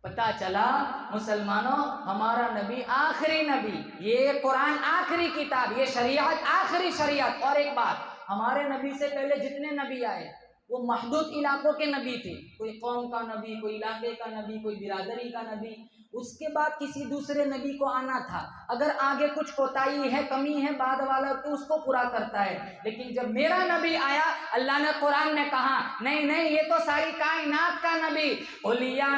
पता चला मुसलमानों, हमारा नबी आखिरी नबी, ये कुरान आखिरी किताब, ये शरीयत आखिरी शरीयत। और एक बात, हमारे नबी से पहले जितने नबी आए वो महदूद इलाकों के नबी थे। कोई कौम का नबी, कोई इलाके का नबी, कोई बिरादरी का नबी। उसके बाद किसी दूसरे नबी को आना था। अगर आगे कुछ कोताही है, कमी है बाद वाला, तो उसको पूरा करता है। लेकिन जब मेरा नबी आया, अल्लाह ने कुरान में कहा नहीं नहीं, ये तो सारी कायनात का नबी। कुल या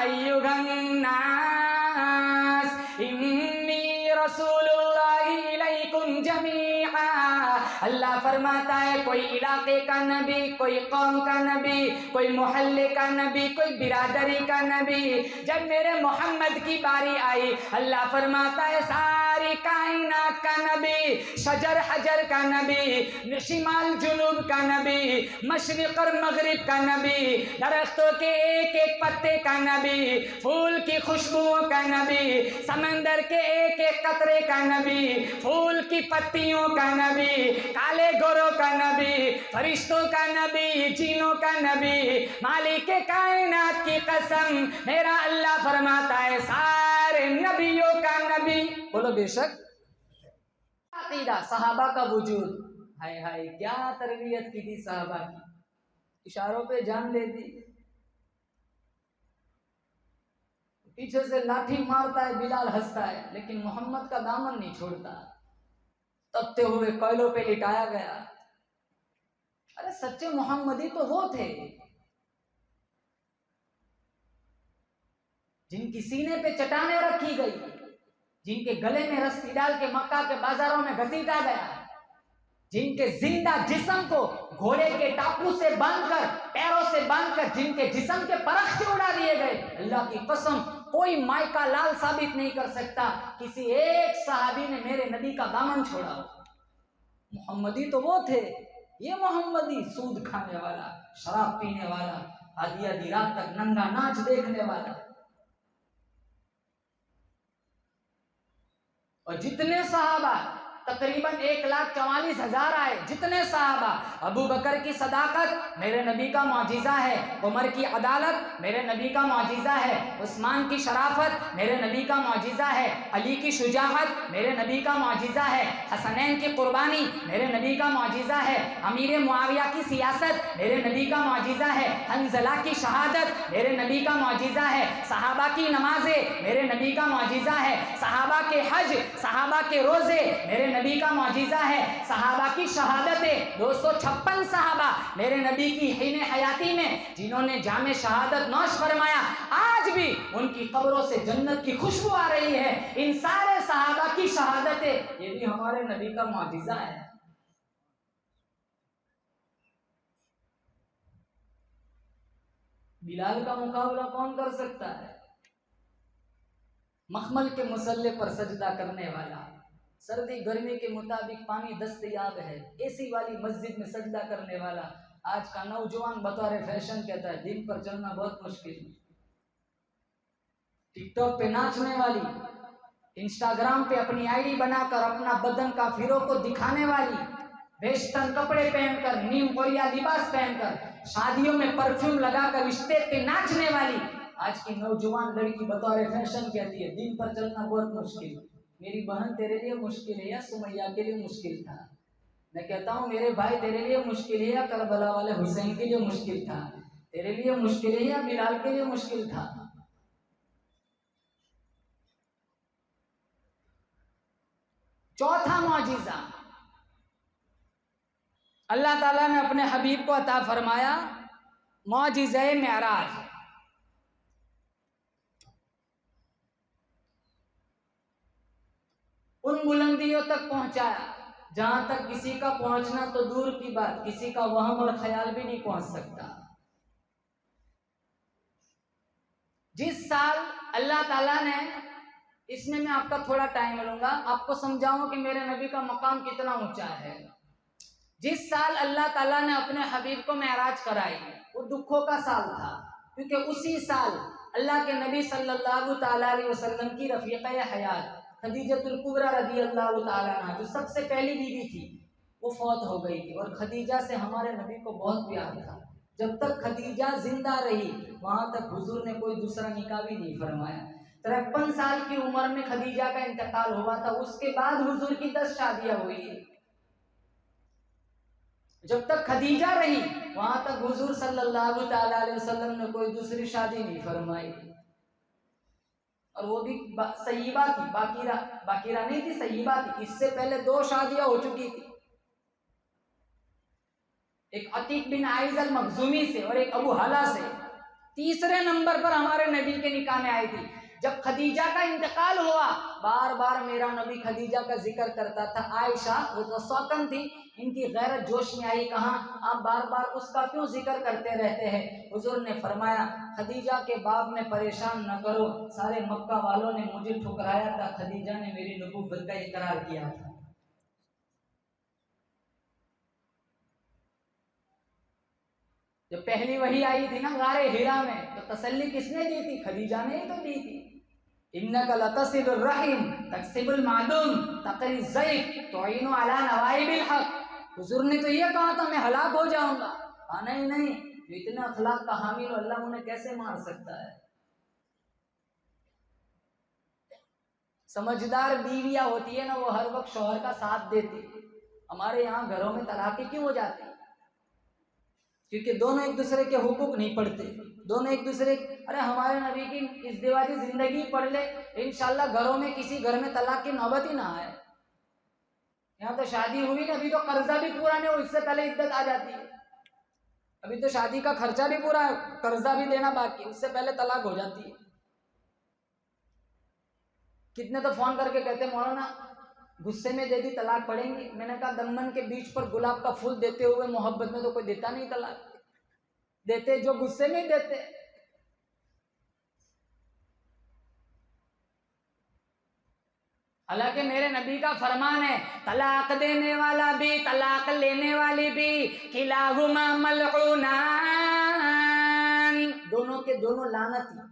अय्युहन नास इन्नी रसूलुल्लाहि इलैकुम जमीआ। अल्लाह फरमाता है कोई इलाके का नबी, कोई कौम का नबी, कोई मोहल्ले का नबी, कोई बिरादरी का नबी। जब मेरे मोहम्मद की बारी आई, अल्लाह फरमाता है सारी कायनात का नबी, शजर हजर का नबी, शिमाल जुनूब का नबी, मशरिक और मगरिब का नबी, दरख्तों के एक एक पत्ते का नबी, फूल की खुशबुओं का नबी, समंदर के एक एक कतरे का नबी, फूल की पत्तियों का नबी, काले गोरों का नबी, फरिश्तों का नबी, जीनों का नबी। मालिक कायनात की कसम, मेरा अल्लाह फरमाता है सारे नबियों का नबी। बोलो बेशक। अकीदा सहाबा का वजूद, हाय हाय क्या तरबियत की थी सहाबा की, इशारों पे जान दे दी। पीछे से लाठी मारता है बिलाल, हंसता है, लेकिन मोहम्मद का दामन नहीं छोड़ता। तपते हुए कोयलों पे लिटाया गया। अरे सच्चे मोहम्मदी तो वो थे। जिनकी सीने पे चट्टानें रखी गई, जिनके गले में रस्सी डाल के मक्का के बाजारों में घसीटा गया, जिनके जिंदा जिस्म को घोड़े के टापू से बांधकर, पैरों से बांधकर जिनके जिस्म के परख्ते उड़ा दिए गए, अल्लाह की कसम कोई मायका लाल साबित नहीं कर सकता किसी एक सहाबी ने मेरे नबी का दामन छोड़ा। मोहम्मदी तो वो थे, ये मोहम्मदी सूद खाने वाला, शराब पीने वाला, आधी आधी रात तक नंगा नाच देखने वाला। और जितने सहाबा, तकरीबन 1,44,000 आए, जितने सहाबा, अबू बकर की सदाकत मेरे नबी का मौजिज़ा है, उमर की अदालत मेरे नबी का मौजिज़ा है, उस्मान की शराफत मेरे नबी का मौजिज़ा है, अली की शुजाअत मेरे नबी का मौजिज़ा है, हसनैन की कुर्बानी मेरे नबी का मौजिज़ा है, अमीर मुआविया की सियासत मेरे नबी का मौजिज़ा है, हंज़ला की शहादत मेरे नबी का मौजिज़ा है, सहाबा की नमाजें मेरे नबी का मौजिज़ा है, सहाबा के हज, सहाबा के रोज़े मेरे नबी का मौजिज़ा है, सहाबा की शहादतें 256 सहाबा मेरे नबी की हीने हयाती में जिन्होंने जामे शहादत नौश फरमाया, आज भी उनकी कब्रों से जन्नत की खुशबू आ रही है। इन सारे सहाबा की शहादतें, ये भी हमारे नबी का मौजिज़ा है। बिलाल का मुकाबला कौन कर सकता है? मखमल के मुसल्ले पर सजदा करने वाला, सर्दी गर्मी के मुताबिक पानी दस्तयाब है, एसी वाली मस्जिद में सजदा करने वाला। आज का नौजवान बतौर फैशन कहता है दिन पर चलना बहुत मुश्किल। टिकटॉक पे नाचने वाली, इंस्टाग्राम पे अपनी आईडी बनाकर अपना बदन का फिरो को दिखाने वाली, वेस्टर्न कपड़े पहनकर, नीम कोरिया लिबास पहनकर, शादियों में परफ्यूम लगाकर स्टेज पे नाचने वाली आज की नौजवान लड़की बतौर फैशन कहती है दिन पर चलना बहुत मुश्किल। मेरी बहन तेरे लिए मुश्किल है या सुमैया के लिए मुश्किल था? मैं कहता हूँ मेरे भाई तेरे लिए मुश्किल है या करबला वाले हुसैन के लिए मुश्किल था? तेरे लिए मुश्किल है या बिलाल के लिए मुश्किल था? चौथा मौजिज़ा अल्लाह ताला ने अपने हबीब को अता फरमाया, मौजिज़े मेराज। उन बुलंदियों तक पहुंचाया जहां तक किसी का पहुंचना तो दूर की बात, किसी का वहम और ख्याल भी नहीं पहुंच सकता। जिस साल अल्लाह ताला ने, इसमें मैं आपका थोड़ा टाइम लूंगा, आपको समझाऊं कि मेरे नबी का मकाम कितना ऊंचा है। जिस साल अल्लाह ताला ने अपने हबीब को मेराज कराई, वो दुखों का साल था, क्योंकि उसी साल अल्लाह के नबी सल्लल्लाहु ताला अलैहि वसल्लम की रफीक़े हयात खदीजतुल कुबरा रज़ी अल्लाह ताला अन्हा, जो सबसे पहली बीवी थी, वो फौत हो गई थी। और खदीजा से हमारे नबी को बहुत प्यार था। जब तक खदीजा जिंदा रही वहां तक हुजूर ने कोई दूसरा निकाह भी नहीं फरमाया। 53 साल की उम्र में खदीजा का इंतकाल हुआ था, उसके बाद हुजूर की 10 शादियां हुई है। जब तक खदीजा रही वहां तक हुजूर सल्लल्लाहु ताला अलैहि वसल्लम ने कोई दूसरी शादी नहीं फरमाई। और वो भी सय्यिबा थी, बाकीरा नहीं थी, सय्यिबा थी। इससे पहले 2 शादियां हो चुकी थी, एक अतीक बिन आइज़ अल मखजूमी से और एक अबू हाला से। तीसरे नंबर पर हमारे नबी के निकाह में आई थी। जब खदीजा का इंतकाल हुआ, बार बार मेरा नबी खदीजा का जिक्र करता था। आयशा वो तो सौतन थी, इनकी गैरत जोश में आई, कहा आप बार बार उसका क्यों जिक्र करते रहते हैं? हुजूर ने फरमाया खदीजा के बाप में परेशान न करो, सारे मक्का वालों ने मुझे ठुकराया था, खदीजा ने मेरी नबूवत का इकरार किया था। जब पहली वही आई थी ना गारे हिरा में, तो तसल्ली किसने दी थी? खदीजा ने ही तो दी थी। इन्नका लतसिलुर रहीम तक्सिबुल मादूम तक़री ज़ैफ तुइनु अला नवाइबिल हक। हुजूर ने तो ये कहा था मैं हलाक हो जाऊंगा। नहीं नहीं, इतना अखलाक का हामिल अल्लाह उन्हें कैसे मार सकता है? समझदार बीवियां होती है ना, वो हर वक्त शौहर का साथ देती। हमारे यहाँ घरों में तलाक़ें क्यों हो जाती? क्योंकि दोनों एक दूसरे के हुकूक नहीं पढ़ते, दोनों एक दूसरे। अरे हमारे नबी की इज़्दिवाजी जिंदगी पढ़ ले, इंशाल्लाह घरों में किसी घर में तलाक की नौबत ही ना आए। यहाँ तो शादी हुई ना, अभी तो कर्जा भी पूरा नहीं हो, इससे पहले इद्दत आ जाती है। अभी तो शादी का खर्चा भी पूरा है, कर्जा भी देना बाकी, उससे पहले तलाक हो जाती है। कितने तो फोन करके कहते मौलाना गुस्से में दे दी तलाक पड़ेंगी। मैंने कहा दमन के बीच पर गुलाब का फूल देते हुए मोहब्बत में तो कोई देता नहीं तलाक, देते जो गुस्से में देते। हालांकि मेरे नबी का फरमान है तलाक देने वाला भी तलाक लेने वाली भी किलाहुमा मलऊनान, दोनों के दोनों लानती।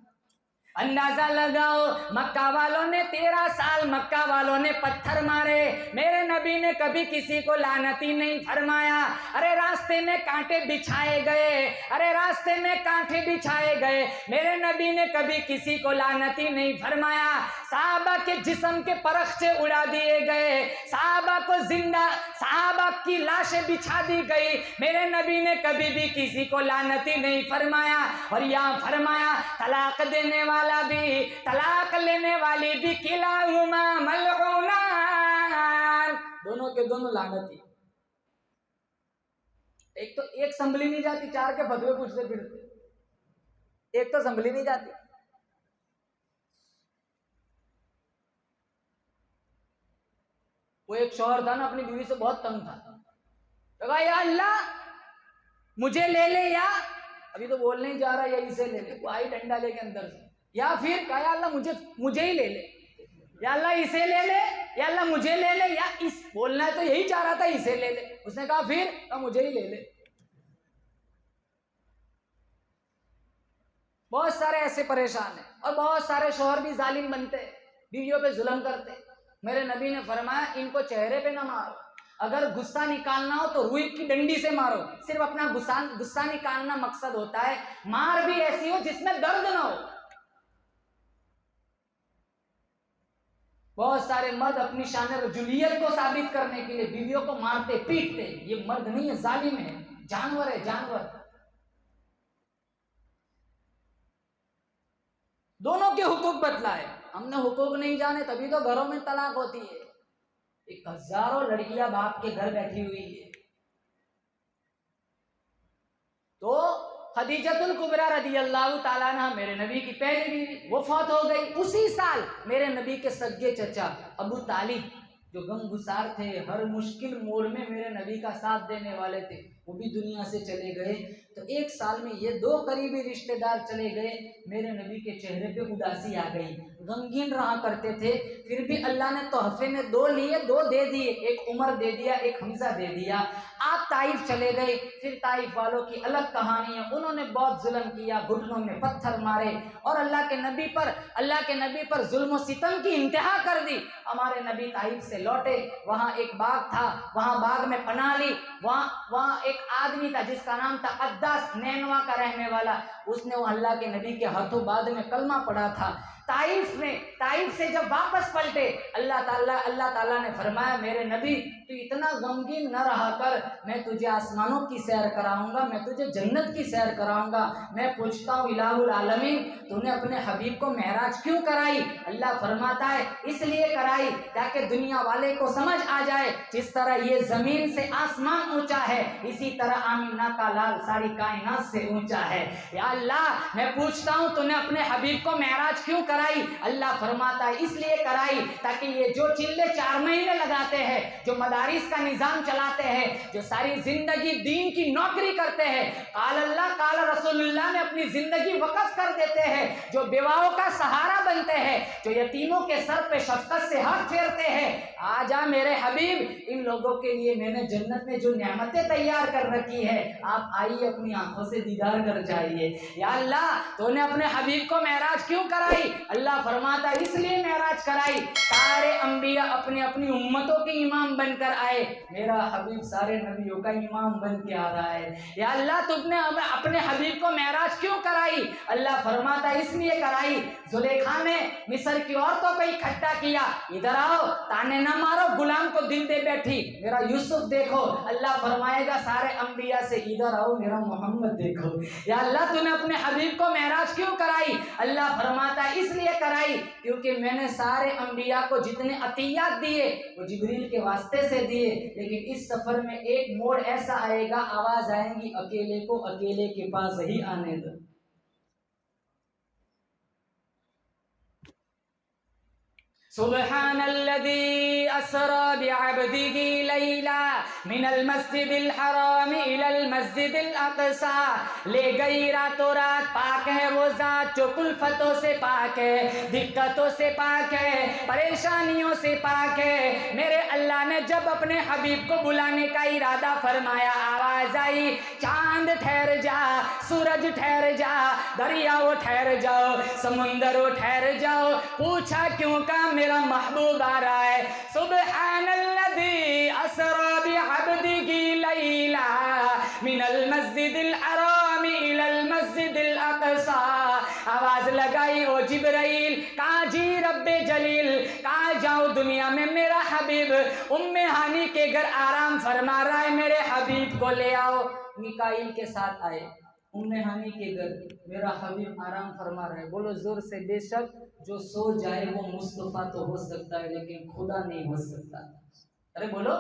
अंदाजा लगाओ, मक्का वालों ने 13 साल मक्का वालों ने पत्थर मारे, मेरे नबी ने कभी किसी को लानती नहीं फरमाया। अरे रास्ते में कांटे बिछाए गए, अरे रास्ते में कांटे बिछाए गए, मेरे नबी ने कभी किसी को लानती नहीं फरमाया। साहबा के जिस्म के परख्चे उड़ा दिए गए, साहबा को जिंदा, साहबा की लाशें बिछा दी गई, मेरे नबी ने कभी भी किसी को लानती नहीं फरमाया। और यहाँ फरमाया तलाक देने वाला भी तलाक लेने वाली भी किलाहुमा मलऊनान, दोनों के दोनों लानती। एक तो एक संभली नहीं जाती, चार के फतवे पूछते फिरते, एक तो संभली नहीं जाती। वो एक शौहर था ना, अपनी बीवी से बहुत तंग था, तो कहा या अल्लाह मुझे ले ले, या अभी तो बोलने ही जा रहा है या इसे ले ले, वो आई डंडा लेके अंदर से, या फिर कहा या अल्लाह मुझे ही ले ले, या अल्लाह इसे ले ले, या अल्लाह मुझे ले ले, या इस बोलना है तो यही चाह रहा था इसे ले ले। उसने कहा फिर, कहा मुझे ही ले ले। बहुत सारे ऐसे परेशान हैं और बहुत सारे शौहर भी जालिम बनते हैं, बीवियों पे जुल्म करते हैं। मेरे नबी ने फरमाया इनको चेहरे पे ना मारो, अगर गुस्सा निकालना हो तो रुई की डंडी से मारो, सिर्फ अपना गुस्सा निकालना मकसद होता है, मार भी ऐसी हो जिसमें दर्द ना हो। बहुत सारे मर्द अपनी शान रजुलियत को साबित करने के लिए बीवियों को मारते पीटते, ये मर्द नहीं है, जालिम है, जानवर है, जानवर। दोनों के हुकूक बतलाए, हमने हुकूक नहीं जाने तभी तो घरों में तलाक होती है। एक हजारों लड़कियां बाप के घर बैठी हुई है। तो खदीजतुल कुबरा रदियल्लाहु ताला अन्हा मेरे नबी की पहली बीवी, वो फौत हो गई। उसी साल मेरे नबी के सगे चचा अबू तालिब जो गमगुसार थे, हर मुश्किल मोड़ में मेरे नबी का साथ देने वाले थे, वो भी दुनिया से चले गए। तो एक साल में ये दो करीबी रिश्तेदार चले गए, मेरे नबी के चेहरे पे उदासी आ गई, गमगीन रहा करते थे। फिर भी अल्लाह ने तोहफे में दो लिए, दो दे दिए, एक उमर दे दिया, एक हमजा दे दिया। आप ताइफ चले गए, फिर ताइफ वालों की अलग कहानी है, उन्होंने बहुत जुल्म किया, घुटनों में पत्थर मारे और अल्लाह के नबी पर जुल्म सितम की इंतहा कर दी। हमारे नबी ताइफ से लौटे, वहाँ एक बाग था, वहाँ बाग में पनाह ली। वहाँ एक आदमी था जिसका नाम था अद्दास, नैनवा का रहने वाला, उसने वो अल्लाह के नबी के हाथों बाद में कलमा पढ़ा था। ताइफ से जब वापस पलटे, अल्लाह ताला ने फरमाया मेरे नबी तू इतना गमगीन न रहा कर, मैं तुझे आसमानों की सैर कराऊंगा, मैं तुझे जन्नत की सैर कराऊंगा। मैं पूछता हूँ इलाहुल आलमीन, तूने अपने हबीब को मेराज क्यों कराई? अल्लाह फरमाता है इसलिए कराई ताकि दुनिया वाले को समझ आ जाए, जिस तरह ये जमीन से आसमान ऊंचा है, इसी तरह आमीना का लाल सारी कायनात से ऊंचा है। या अल्लाह मैं पूछता हूँ तूने अपने हबीब को मेराज क्यों कराई? अल्लाह फरमाता है इसलिए कराई ताकि ये जो चिल्ले 4 महीने लगाते हैं, जो मदारिस का निजाम चलाते हैं, जो सारी जिंदगी दीन की नौकरी करते हैं, काल अल्लाह काल रसूलुल्लाह में अपनी जिंदगी वक़्फ कर देते हैं, जो बेवाओं का सहारा बनते हैं, जो यतीमों के सर पे शफकत से हाथ फेरते हैं, आजा मेरे हबीब, इन लोगों के लिए मैंने जन्नत में जो नेमतें तैयार कर रखी है, आप आइए अपनी आंखों से दीदार कर जाइए। या अल्लाह तूने अपने हबीब को मेराज क्यों कराई? अल्लाह फरमाता इसलिए मेराज कराई सारे अंबिया अपनी अपनी उम्मतों के इमाम बनकर आए, मेरा हबीब सारे नबियों का इमाम बन के आ रहा है। या अल्लाह तुमने अपने हबीब को मेराज क्यों कराई? अल्लाह फरमाता इसलिए कराई, जुलेखा ने मिस्र की औरतों को इकट्ठा किया, इधर आओ ताने ना मारो, गुलाम को दिल दे बैठी, मेरा यूसुफ देखो। अल्लाह फरमाएगा सारे अंबिया से इधर आओ मेरा मोहम्मद देखो। या अल्लाह तूने अपने हबीब को मेराज क्यों कराई? अल्लाह फरमाता इसलिए कराई क्योंकि मैंने सारे अंबिया को जितने अतियात दिए वो जिब्रील के वास्ते से दिए, लेकिन इस सफर में एक मोड़ ऐसा आएगा, आवाज आएंगी अकेले को अकेले के पास ही आने दो। सुब्हानल्लज़ी अस्रा बिअब्दिही लैला मिनल मस्जिदिल हराम इलल मस्जिदिल अक़सा। ले गई रातों रात, पाक है वो ज़ात जो कुल्फतों से पाक है, दिक्कतों से पाक है, परेशानियों से पाक है। मेरे अल्लाह ने जब अपने हबीब को बुलाने का इरादा फरमाया, आवाज़ आई, चांद ठहर जा, सूरज ठहर जा, दरियाओं ठहर जाओ, समुंदरों ठहर जाओ। पूछा क्यों? का मेरा महबूब आ रहा है। सुब्हानल्लज़ी अस्रा बिअब्दिही लैला मिनल मस्जिदिल हराम इलल मस्जिदिल अक़सा। आवाज लगाई, ओ जिब्राइल, कहाँ जी रब्बे जलील, कहाँ जाऊँ दुनिया में मेरा हबीब उम्मे हानी के घर आराम फरमा रहा है, मेरे हबीब को ले आओ। मिकाईल के साथ आए, उम्मे हानी के घर मेरा हबीब आराम फरमा रहा है। बोलो जोर से, बेशक जो सो जाए वो मुस्तफा तो हो सकता है, लेकिन खुदा नहीं हो सकता। अरे बोलो,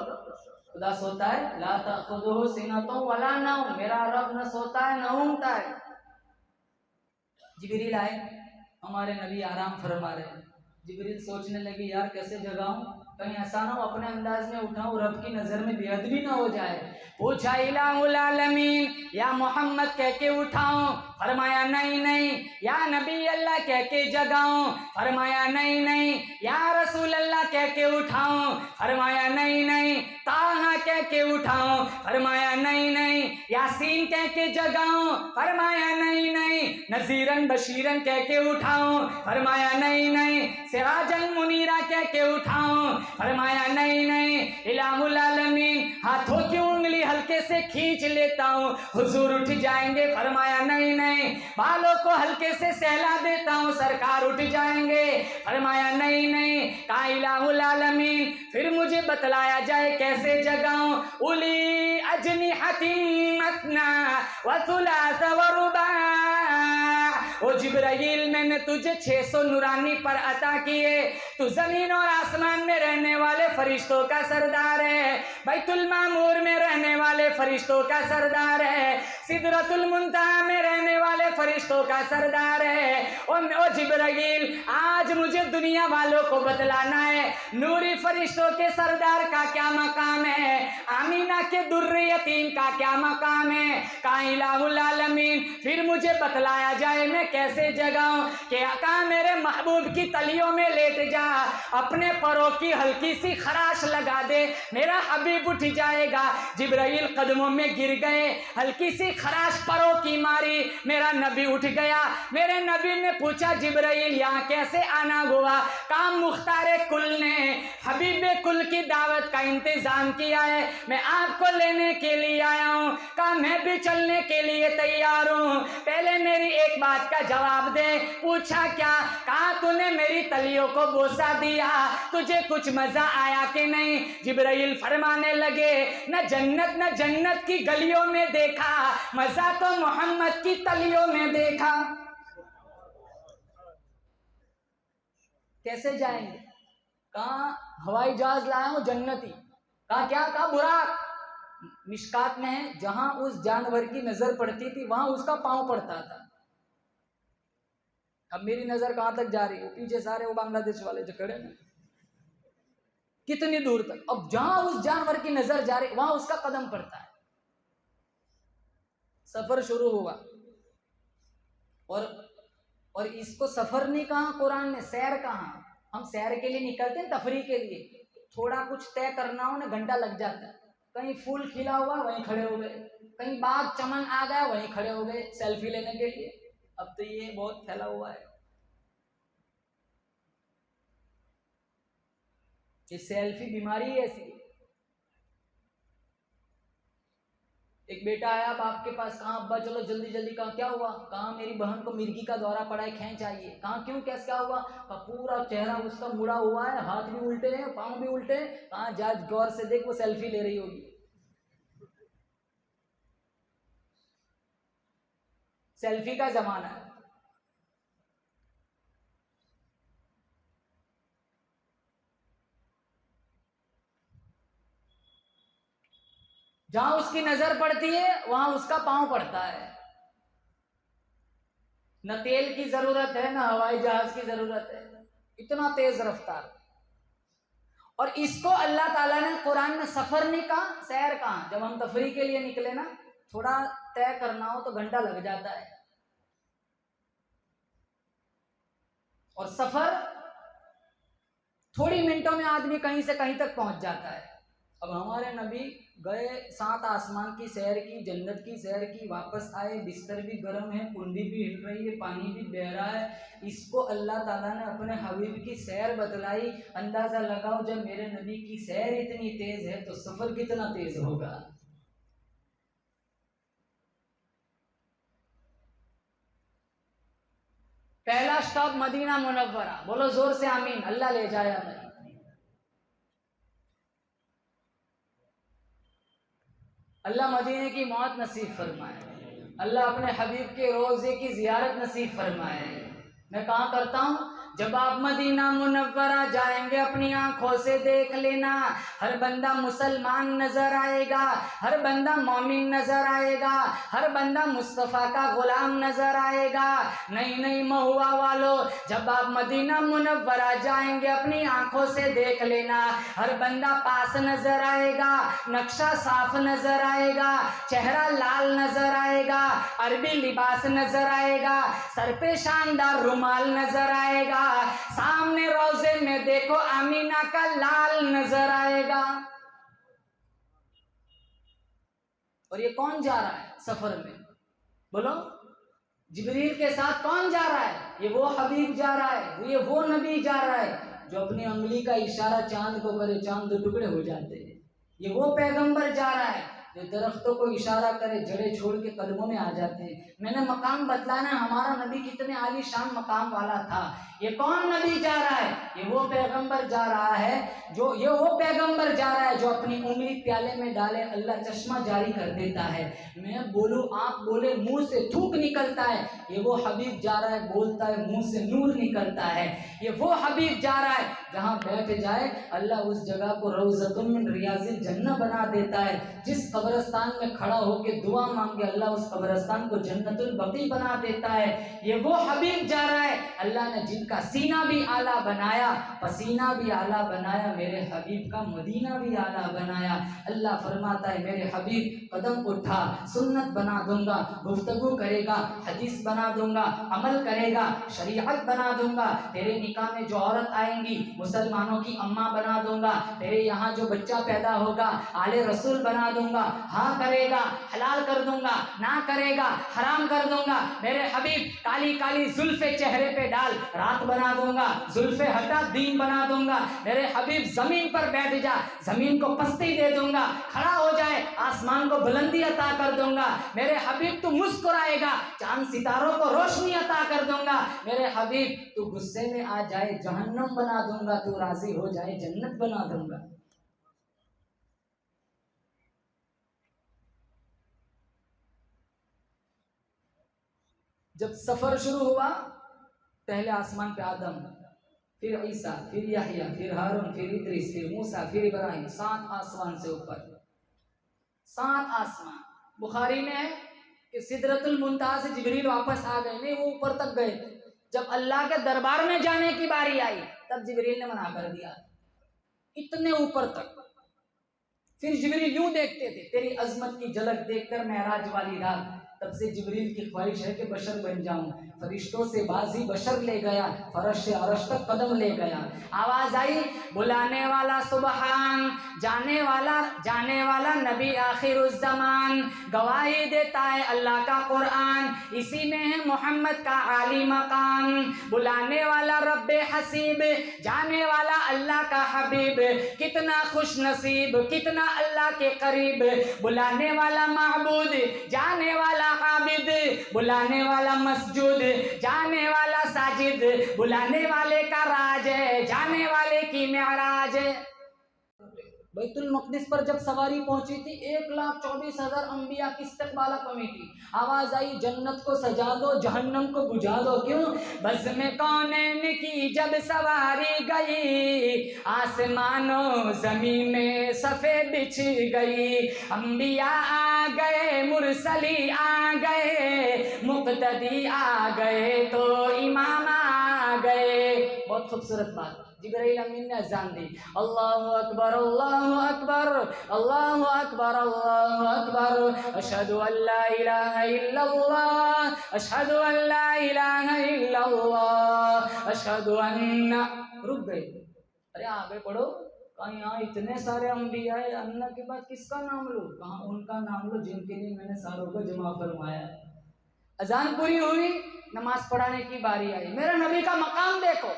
खुदा सोता है? ला ताखुदुहु सिनतुन वला नौम, मेरा रब न सोता है न ऊँघता है। जिब्रील आए, हमारे नबी आराम फरमा रहे। जिब्रील सोचने लगे, यार कैसे जगाऊं, कहीं ऐसा ना हो अपने अंदाज में उठाऊं, रब की नजर में बेअदबी ना हो जाए। पूछा इलाहुल आलमीन, या मोहम्मद कह के उठाऊं? फरमाया नहीं नहीं। या नबी अल्लाह कह के जगाऊं? फरमाया नहीं नहीं। या रसूल अल्लाह कह के उठाऊं? फरमाया नहीं नहीं। ताहा कह के उठाऊं? फरमाया नहीं नहीं। यासीन कह के जगाऊं? फरमाया नहीं नहीं। नज़ीरन बशीरन कह के उठाऊं? फरमाया नहीं नहीं। सिराजन मुनीरा कह के उठाऊं? फरमाया नहीं नहीं। इलाहुल आलमीन, हाथों की उंगली हल्के से खींच लेता हूँ, हुजूर उठ जाएंगे? फरमाया नहीं नहीं। बालों को हल्के से सहला देता हूँ, सरकार उठ जाएंगे? फरमाया नहीं नहीं। का इलाहुल आलमीन, फिर मुझे बतलाया जाए कैसे जगाऊं? उली अजनिहतिन मस्ना व सुलास व रुबा। ओ जिब्राइल, मैंने तुझे 600 नूरानी पर अता किए, तू जमीन और आसमान में रहने वाले फरिश्तों का सरदार है, बैतुल मामूर में रहने वाले फरिश्तों का सरदार है, सिदरतुल मुंतहा में रहने वाले फरिश्तों का सरदार है। ओ जिब्राइल, आज मुझे दुनिया वालों को बतलाना है, नूरी फरिश्तों के सरदार का क्या मकाम है, आमीना के दुर्रे यतीम का क्या मकाम है। का इलाहुल आलमीन, फिर मुझे बतलाया जाए मैं कैसे जगाऊं? क्या का मेरे महबूब की तलियों में लेट जा, अपने परों की हल्की सी खराश लगा दे, मेरा हबीब उठ जाएगा। जिब्राइल कदमों में गिर गए, हल्की सी खराश परों की मारी, मेरा नबी उठ गया। मेरे नबी ने पूछा, जिब्राइल यहाँ कैसे आना हुआ? काम मुख्तारे कुल ने हबीब कुल की दावत का इंतजाम किया है, मैं आपको लेने के लिए आया हूँ। कहा मैं भी चलने के लिए तैयार हूँ, पहले मेरी एक बात का जवाब दे। पूछा क्या? कहा तूने मेरी तलियों को बोसा दिया, तुझे कुछ मजा आया कि नहीं? जिब्राइल फरमाने लगे, न जन्नत की गलियों में देखा, मजा तो मोहम्मद की तलियों में देखा। कैसे जाएंगे? कहा हवाई जहाज लाया हूं जन्नती। कहा क्या? कहा बुराक। मिशकात में है, जहां उस जानवर की नजर पड़ती थी वहां उसका पांव पड़ता था। अब मेरी नजर कहां तक जा रही है? पीछे सारे वो बांग्लादेश वाले जो खड़े हैं, कितनी दूर तक। अब जहां उस जानवर की नजर जा रही वहां उसका कदम पड़ता है। सफर शुरू हुआ, और इसको सफर नहीं कहा कुरान ने, सैर कहा। हम सैर के लिए निकलते हैं, तफरी के लिए, थोड़ा कुछ तय करना हो ना, घंटा लग जाता है। कहीं फूल खिला हुआ वहीं खड़े हो गए, कहीं बाग चमन आ गया वहीं खड़े हो गए सेल्फी लेने के लिए। अब तो ये बहुत फैला हुआ है, ये सेल्फी बीमारी है ऐसी। एक बेटा आया बाप के पास, कहा अब्बा चलो जल्दी जल्दी। कहा क्या हुआ? कहा मेरी बहन को मिर्गी का दौरा पड़ा है, खेच चाहिए। कहा क्यों, कैसे क्या हुआ? कहा पूरा चेहरा उसका मुड़ा हुआ है, हाथ भी उल्टे हैं, पाँव भी उल्टे हैं। कहा जा गौर से देख, वो सेल्फी ले रही होगी। सेल्फी का जमाना है। जहां उसकी नजर पड़ती है वहां उसका पांव पड़ता है। न तेल की जरूरत है, न हवाई जहाज की जरूरत है, इतना तेज रफ्तार। और इसको अल्लाह ताला ने कुरान में सफर नहीं कहा, सैर कहा। जब हम तफरी के लिए निकले ना, थोड़ा तय करना हो तो घंटा लग जाता है, और सफर थोड़ी मिनटों में आदमी कहीं से कहीं तक पहुंच जाता है। अब हमारे नबी गए, 7 आसमान की सैर की, जन्नत की सैर की, वापस आए, बिस्तर भी गर्म है, कुंडी भी हिल रही है, पानी भी बह रहा है। इसको अल्लाह ताला ने अपने हबीब की सैर बतलाई। अंदाजा लगाओ, जब मेरे नबी की सैर इतनी तेज है तो सफर कितना तेज होगा। पहला स्टॉप मदीना मुनव्वरा, बोलो जोर से आमीन, अल्लाह ले जाए हमें। अल्लाह मदीने की मौत नसीब फरमाए, अल्लाह अपने हबीब के रोज़े की ज़ियारत नसीब फरमाए। मैं कहाँ करता हूँ, जब आप मदीना मुनव्वरा जाएंगे अपनी आंखों से देख लेना, हर बंदा मुसलमान नजर आएगा, हर बंदा मोमिन नजर आएगा, हर बंदा मुस्तफ़ा का गुलाम नजर आएगा। नहीं नहीं महुआ वालों, जब आप मदीना मुनव्वरा जाएंगे अपनी आंखों से देख लेना, हर बंदा पास नजर आएगा, नक्शा साफ नजर आएगा, चेहरा लाल नजर आएगा, अरबी लिबास नजर आएगा, सर पे शानदार रुमाल नजर आएगा, सामने रोजे में देखो आमीना का लाल नजर आएगा। और ये कौन जा रहा है सफर में, बोलो? जिब्रील के साथ कौन जा रहा है? ये वो हबीब जा रहा है, ये वो नबी जा रहा है जो अपनी उंगली का इशारा चांद को करे, चांद 2 टुकड़े हो जाते हैं। ये वो पैगंबर जा रहा है जो दरख्तों को इशारा करे, जड़ें छोड़ के कदमों में आ जाते हैं। मैंने मकाम बतलाना, हमारा नबी कितने आलीशान मकाम वाला था। ये कौन नबी जा रहा है? ये वो पैगंबर जा रहा है जो अपनी उंगली प्याले में डाले अल्लाह चश्मा जारी कर देता है। मैं बोलूं, आप बोले, मुंह से थूक निकलता है। ये वो हबीब जा रहा है, बोलता है, मुंह से नूर निकलता है। ये वो हबीब जा रहा है जहाँ बैठ जाए अल्लाह उस जगह को रौज़तुम मिन रियाज़िल जन्नह बना देता है। जिस कब्रिस्तान में खड़ा होके दुआ मांगे अल्लाह उस कब्रिस्तान को जन्नतुल बकी बना देता है। ये वो हबीब जा रहा है अल्लाह ने जिनका सीना भी आला बनाया, पसीना भी आला बनाया, मेरे हबीब का मदीना भी आला बनाया। अल्लाह फरमाता है मेरे हबीब कदम उठा, सुन्नत बना दूंगा, गुफ्तगू करेगा, हदीस बना दूंगा, अमल करेगा, शरीयत बना दूंगा। तेरे निकाह में जो औरत आएंगी मुसलमानों की अम्मा बना दूंगा। तेरे यहाँ जो बच्चा पैदा होगा आले रसूल बना दूंगा। हाँ करेगा हलाल कर दूंगा, ना करेगा हराम कर दूंगा। मेरे हबीब काली काली जुल्फे चेहरे पे डाल, रात बना दूंगा, जुल्फे हटा दीन बना दूंगा। मेरे हबीब जमीन पर बैठ जा, जमीन को पस्ती दे दूंगा, खड़ा हो जाए आसमान को बुलंदी अता कर दूंगा। मेरे हबीब तू मुस्कुराएगा, चांद सितारों को रोशनी अता कर दूंगा। मेरे हबीब तू गुस्से में आ जाए जहन्नम बना दूंगा, तू राजी हो जाए जन्नत बना दूंगा। जब सफर शुरू हुआ, पहले आसमान पे आदम, फिर ईसा, फिर याहिया, फिर हारून, फिर इद्रीस, फिर मूसा, फिर इब्राहिम। 7 आसमान से ऊपर, 7 आसमान। बुखारी में है कि सिदरतुल मुंतहा से जिब्रील वापस आ गए, नहीं वो ऊपर तक गए। जब अल्लाह के दरबार में जाने की बारी आई तब जिब्रील ने मना कर दिया, इतने ऊपर तक। फिर जिब्रील यूं देखते थे, तेरी अजमत की झलक देखकर मेराज वाली रात, तब से जिब्रील की ख्वाहिश है कि बशर बन जाऊं। फरिश्तों से बाजी बशर ले गया, फरश से अरश तक कदम ले गया। आवाज आई, बुलाने वाला सुबहान, जाने वाला नबी आखिरुज़्ज़मान। गवाही देता है अल्लाह का कुरान, इसी में है मोहम्मद का आली मकाम। बुलाने वाला रब्बे हसीब, जाने वाला अल्लाह का हबीब। कितना खुश नसीब, कितना अल्लाह के करीब। बुलाने वाला महबूद, जाने वाला आबिद। बुलाने वाला मस्जूद, जाने वाला साजिद। बुलाने वाले का राज है, जाने वाले की मेराज है। बैतुल मक़दिस पर जब सवारी पहुंची थी 1,24,000 अंबिया की इस्तक़बाला कमेटी। आवाज आई, जन्नत को सजा दो, जहन्नम को बुझा दो। क्यों? बस में कौनैन की जब सवारी गई, आसमानों ज़मीन में सफ़े बिछ गई। अंबिया आ गए, मुरसली आ गए, मुक़तदी आ गए, तो इमाम आ गए। बहुत खूबसूरत बात। जिब्राइल अमीन ने अजान दी, अल्लाहु अकबर अल्लाहु अकबर अल्लाहु अकबर अल्लाहु अकबर, अशहदु अल्ला इलाहा इल्लल्लाह अशहदु अल्ला इलाहा इल्लल्लाह अशहदु अन्ना। रुक गए, अरे आगे पढ़ो, कहा यहाँ इतने सारे अंबिया है, अल्लाह के बाद किसका नाम लो? कहा उनका नाम लो जिनके लिए मैंने सारों को जमा फरमाया है। अजान पूरी हुई, नमाज पढ़ाने की बारी आई, मेरे नबी का मकाम देखो।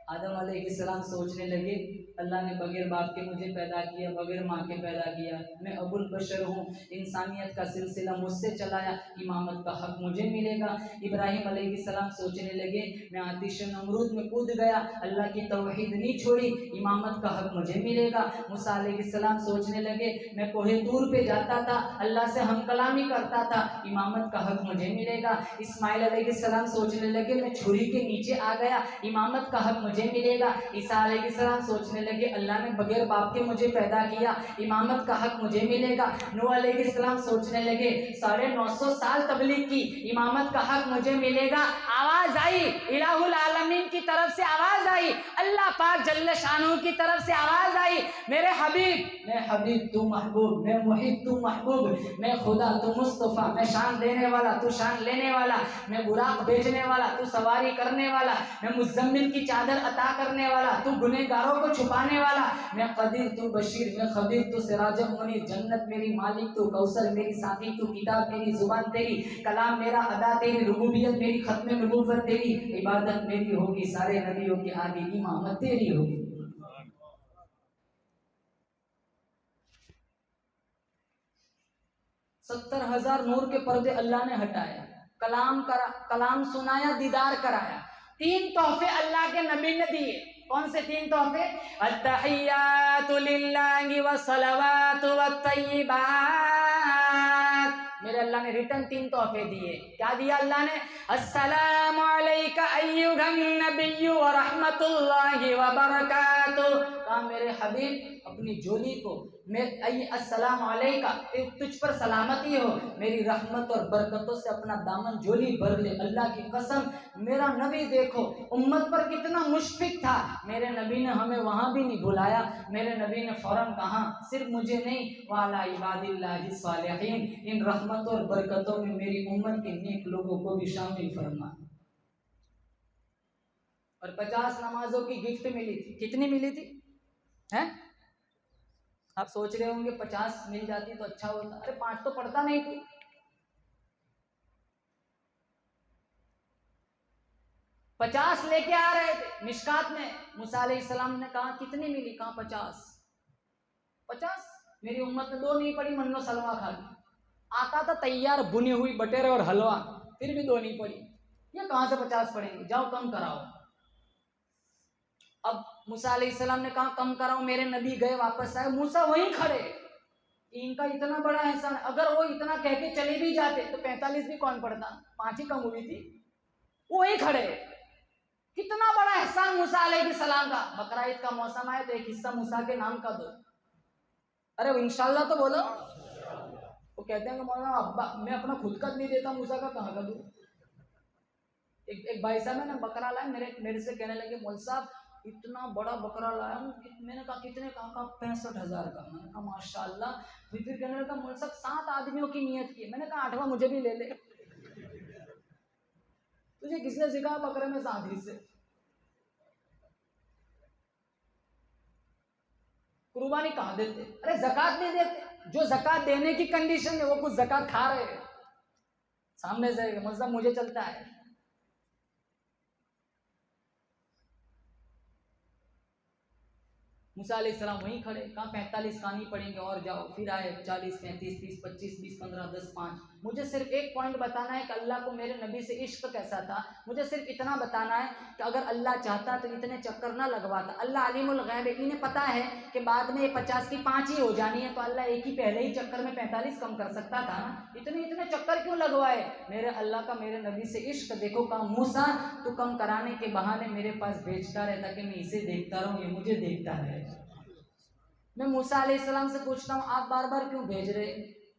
आदम अलैहिस्सलाम सोचने लगे, अल्लाह ने बगैर बाप के मुझे पैदा किया, बगैर माँ के पैदा किया, मैं अबुल बशर हूँ, इंसानियत का सिलसिला मुझसे चलाया, इमामत का हक मुझे मिलेगा। इब्राहिम अलैहिस्सलाम सोचने लगे, मैं आतिश नमरूद में कूद गया, अल्लाह की तौहीद नहीं छोड़ी, इमामत का हक मुझे मिलेगा। मूसा अलैहिस्सलाम सोचने लगे, मैं कोहे तूर पे जाता था, अल्लाह से हम कलामी करता था, इमामत का हक मुझे मिलेगा। इस्माइल अलैहिस्सलाम सोचने लगे, मैं छुरी के नीचे आ गया, इमामत का हक मुझे मिलेगा। ईसा अलैहिस्सलाम सोचने लगे, अल्लाह ने बगैर बाप के मुझे पैदा किया, इमामत का हक मुझे मिलेगा। नूह अलैहिस्सलाम सोचने लगे, 950 साल तबलीग की, इमामत का हक मुझे मिलेगा। आवाज आई, इलाहुल आलमीन की तरफ से आवाज आई, अल्लाह पाक जल्ल शानहू की तरफ से आवाज आई, मेरे हबीब, मैं हबीब तू महबूब, मैं मुहिब तू महबूब, मैं खुदा तू मुस्तफ़ा, मैं शान देने वाला तू शान लेने वाला, मैं बुराक बेचने वाला तू सवारी करने वाला, मैं मुज़म्मिल की चादर अता करने वाला तू गुनहगारों को छुपाने वाला, मैं कदीर तू बशीर, मैं खबीर तू सिराज मुनीर, जन्नत मेरी मालिक तू, कौसर मेरी साथी तू, किताब मेरी जुबान तेरी, कलाम मेरा अदा तेरी, रुबूबियत मेरी, खत्म नबूवत तेरी, इबादत मेरी होगी, सारे नबियों की आदि इमामत तेरी होगी। 70,000 नूर के पर्दे अल्लाह ने हटाया, कलाम सुनाया, दीदार कराया। 3 तोहफे अल्लाह के नबी ने दिए। कौन से 3 तोहफे? अत्तहियातु लिल्लाहि वस्सलावातु वत्तय्यिबात। मेरे अल्लाह ने रिटर्न 3 तोहफे दिए। क्या दिया अल्लाह ने? अस्सलामु अलैका अय्युहन नबिय्यु व रहमतुल्लाहि व बरकातुहू। कहा मेरे हबीब अपनी जोली को, अस्सलाम अलैका, तुझ पर सलामती हो, मेरी रहमत और बरकतों से अपना दामन जोली भर ले। अल्लाह की कसम, मेरा नबी देखो उम्मत पर कितना मुशफिक था, मेरे नबी ने हमें वहाँ भी नहीं बुलाया। मेरे नबी ने फौरन कहा, सिर्फ मुझे नहीं, वाला इबादिल्लाहि सालिहीन, इन रहमतों और बरकतों में मेरी उम्मत के नेक लोगों को भी शामिल फरमा। और 50 नमाजों की गिफ्ट मिली थी। कितनी मिली थी हैं? आप सोच रहे होंगे 50 मिल जाती तो अच्छा होता। अरे 5 तो पढ़ता नहीं थी। 50 लेके आ रहे थे मिशकात में। मूसा अलैहिस्सलाम ने कहा कितनी मिली? कहा 50। 50 मेरी उम्मत ने 2 नहीं पड़ी, मन्नो सलवा खा ली। आता था तैयार बुनी हुई बटेरे और हलवा, फिर भी 2 नहीं पड़ी। ये कहां से 50 पड़ेंगे? जाओ कम कराओ। अब मूसा अलैहिस्सलाम ने कहा कम कराओ। मेरे नबी गए, वापस आए, मूसा वहीं खड़े। इनका इतना बड़ा एहसान, अगर वो इतना कह के चले भी जाते तो 45 भी कौन पड़ता? 5 ही कम हुई थी। वो वहीं खड़े। कितना बड़ा एहसान मूसा अलैहिस्सलाम का। बकरा ईद का मौसम आए तो एक हिस्सा मूसा के नाम का दो। अरे इंशाल्लाह तो बोलो। वो कहते हैं कि मौलाना अब्बा मैं अपना खुद का नहीं देता, मूसा का कहाँ का दूं? एक भाई साहब है ना, बकरा लाए, मेरे से कहने लगे मौलवी साहब इतना बड़ा बकरा लाया हूँ। मैंने कहा कितने? कहा 65,000 का। मैंने कहा माशाल्लाह। फिर कहने लगा मौलवी साहब 7 आदमियों की नियत की। मैंने कहा 8वां मुझे भी ले ले। तुझे किसने सिखाया बकरे में 7 हिस्से? कुर्बानी कहाँ देते? अरे ज़कात नहीं देते। जो ज़कात देने की कंडीशन है वो कुछ ज़कात खा रहे हैं। सामने से मतलब मुझे चलता है। मूसा अलैहिस्सलाम वहीं खड़े। कहा 45 कहानी पढ़ेंगे और जाओ। फिर आए 40, 35, 30, 25, 20, 15, 10, 5। मुझे सिर्फ एक पॉइंट बताना है कि अल्लाह को मेरे नबी से इश्क कैसा था। मुझे सिर्फ इतना बताना है कि अगर अल्लाह चाहता तो इतने चक्कर ना लगवाता। अल्लाह अलीमुल गैब है, इन्हें पता है कि बाद में ये 50 की 5 ही हो जानी है, तो अल्लाह एक ही पहले ही चक्कर में 45 कम कर सकता था ना। इतने चक्कर क्यों लगवाए? मेरे अल्लाह का मेरे नबी से इश्क देखो। कहा मूसा तो कम कराने के बहाने मेरे पास भेजता रहता कि मैं इसे देखता रहूं, ये मुझे देखता रहे। मैं मूसा अलैहिस्सलाम से पूछता हूँ आप बार बार क्यों भेज रहे?